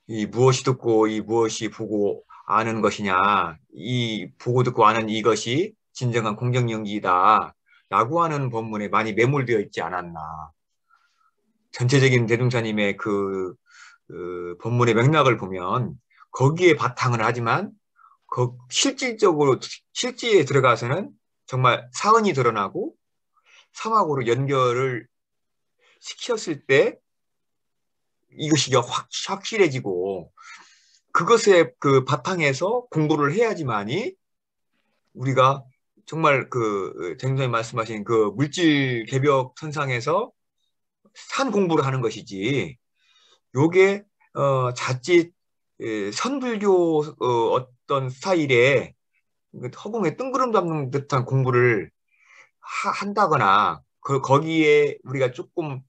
이 무엇이 듣고 이 무엇이 보고 아는 것이냐, 이 보고 듣고 아는 이것이 진정한 공정연기이다 라고 하는 법문에 많이 매몰되어 있지 않았나. 전체적인 대종사님의 그 법문의 맥락을 보면 거기에 바탕을 하지만 실질적으로 실지에 들어가서는 정말 사언이 드러나고 사막으로 연결을 시켰을 때 이것이 확실해지고, 그것의 그 바탕에서 공부를 해야지만이 우리가 정말 그 대종사님 말씀하신 그 물질 개벽 선상에서 산 공부를 하는 것이지, 요게 자칫 선불교 어떤 스타일의 허공에 뜬구름 잡는 듯한 공부를 한다거나 거기에 우리가 조금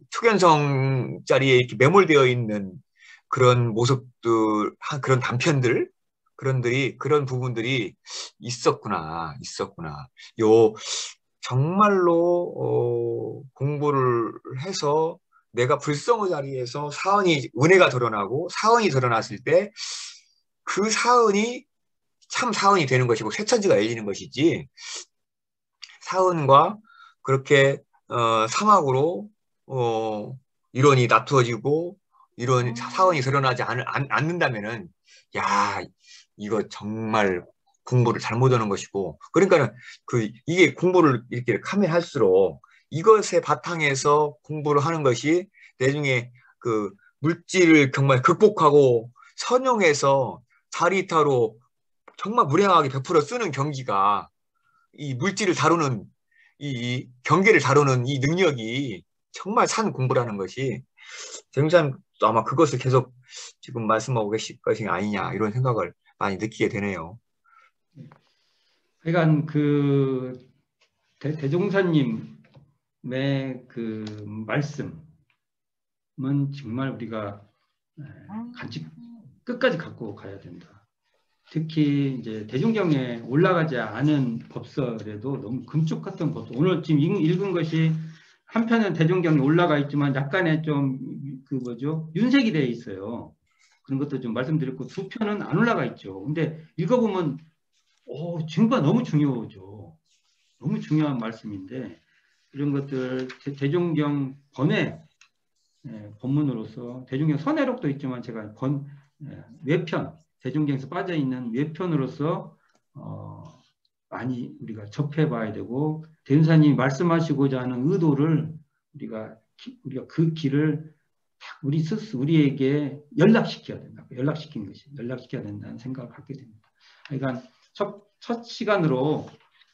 초견성 자리에 이렇게 매몰되어 있는 그런 모습들, 그런 단편들, 그런 부분들이 있었구나. 요 정말로 공부를 해서 내가 불성의 자리에서 은혜가 드러나고 사언이 드러났을 때 그 사언이 참 사언이 되는 것이고 쇠천지가 열리는 것이지, 사언과 그렇게 사막으로 이론이 다투어지고 이런 사언이 드러나지 않는다면은 야, 이거 정말 공부를 잘못하는 것이고, 그러니까는 이게 공부를 이렇게 하면 할수록 이것의 바탕에서 공부를 하는 것이 나중에 그 물질을 정말 극복하고 선용해서 자리타로 정말 무량하게 100% 쓰는 경기가, 이 물질을 다루는 이 경계를 다루는 이 능력이 정말 산 공부라는 것이, 정사님 아마 그것을 계속 지금 말씀하고 계실 것이 아니냐 이런 생각을 많이 느끼게 되네요. 그러니까 그 대종사님의 그 말씀은 정말 우리가 끝까지 갖고 가야 된다. 특히 이제 대종경에 올라가지 않은 법설에도 너무 금쪽 같은 법설. 오늘 지금 읽은 것이 한편은 대종경에 올라가 있지만 약간의 좀 그 뭐죠? 윤색이 되어 있어요. 그런 것도 좀 말씀드렸고 두 편은 안 올라가 있죠. 근데 읽어보면 증거가 너무 중요하죠. 너무 중요한 말씀인데 이런 것들 대종경 번외 본문으로서 대종경 선해록도 있지만 제가 외편 대종경에서 빠져 있는 외편으로서 많이 우리가 접해봐야 되고 대운사님이 말씀하시고자 하는 의도를 우리가 그 길을 우리에게 연락시켜야 된다. 연락시켜야 된다는 생각을 갖게 됩니다. 그러니까 첫 시간으로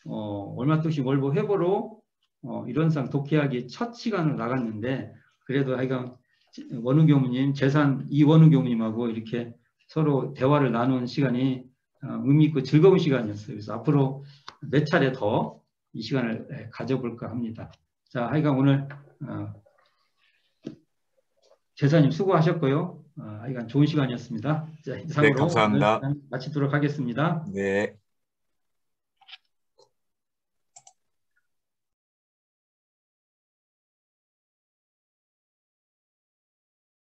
얼마뜻이 월보 회보로 이론상 독해하기 첫 시간으로 나갔는데 그래도 하여간 원우교무님 이원우 교무님하고 이렇게 서로 대화를 나눈 시간이 의미 있고 즐거운 시간이었어요. 그래서 앞으로 몇 차례 더 이 시간을 가져볼까 합니다. 자, 하여간 오늘 제사님 수고하셨고요. 하여간 좋은 시간이었습니다. 자, 이상으로 네, 감사합니다. 마치도록 하겠습니다. 네.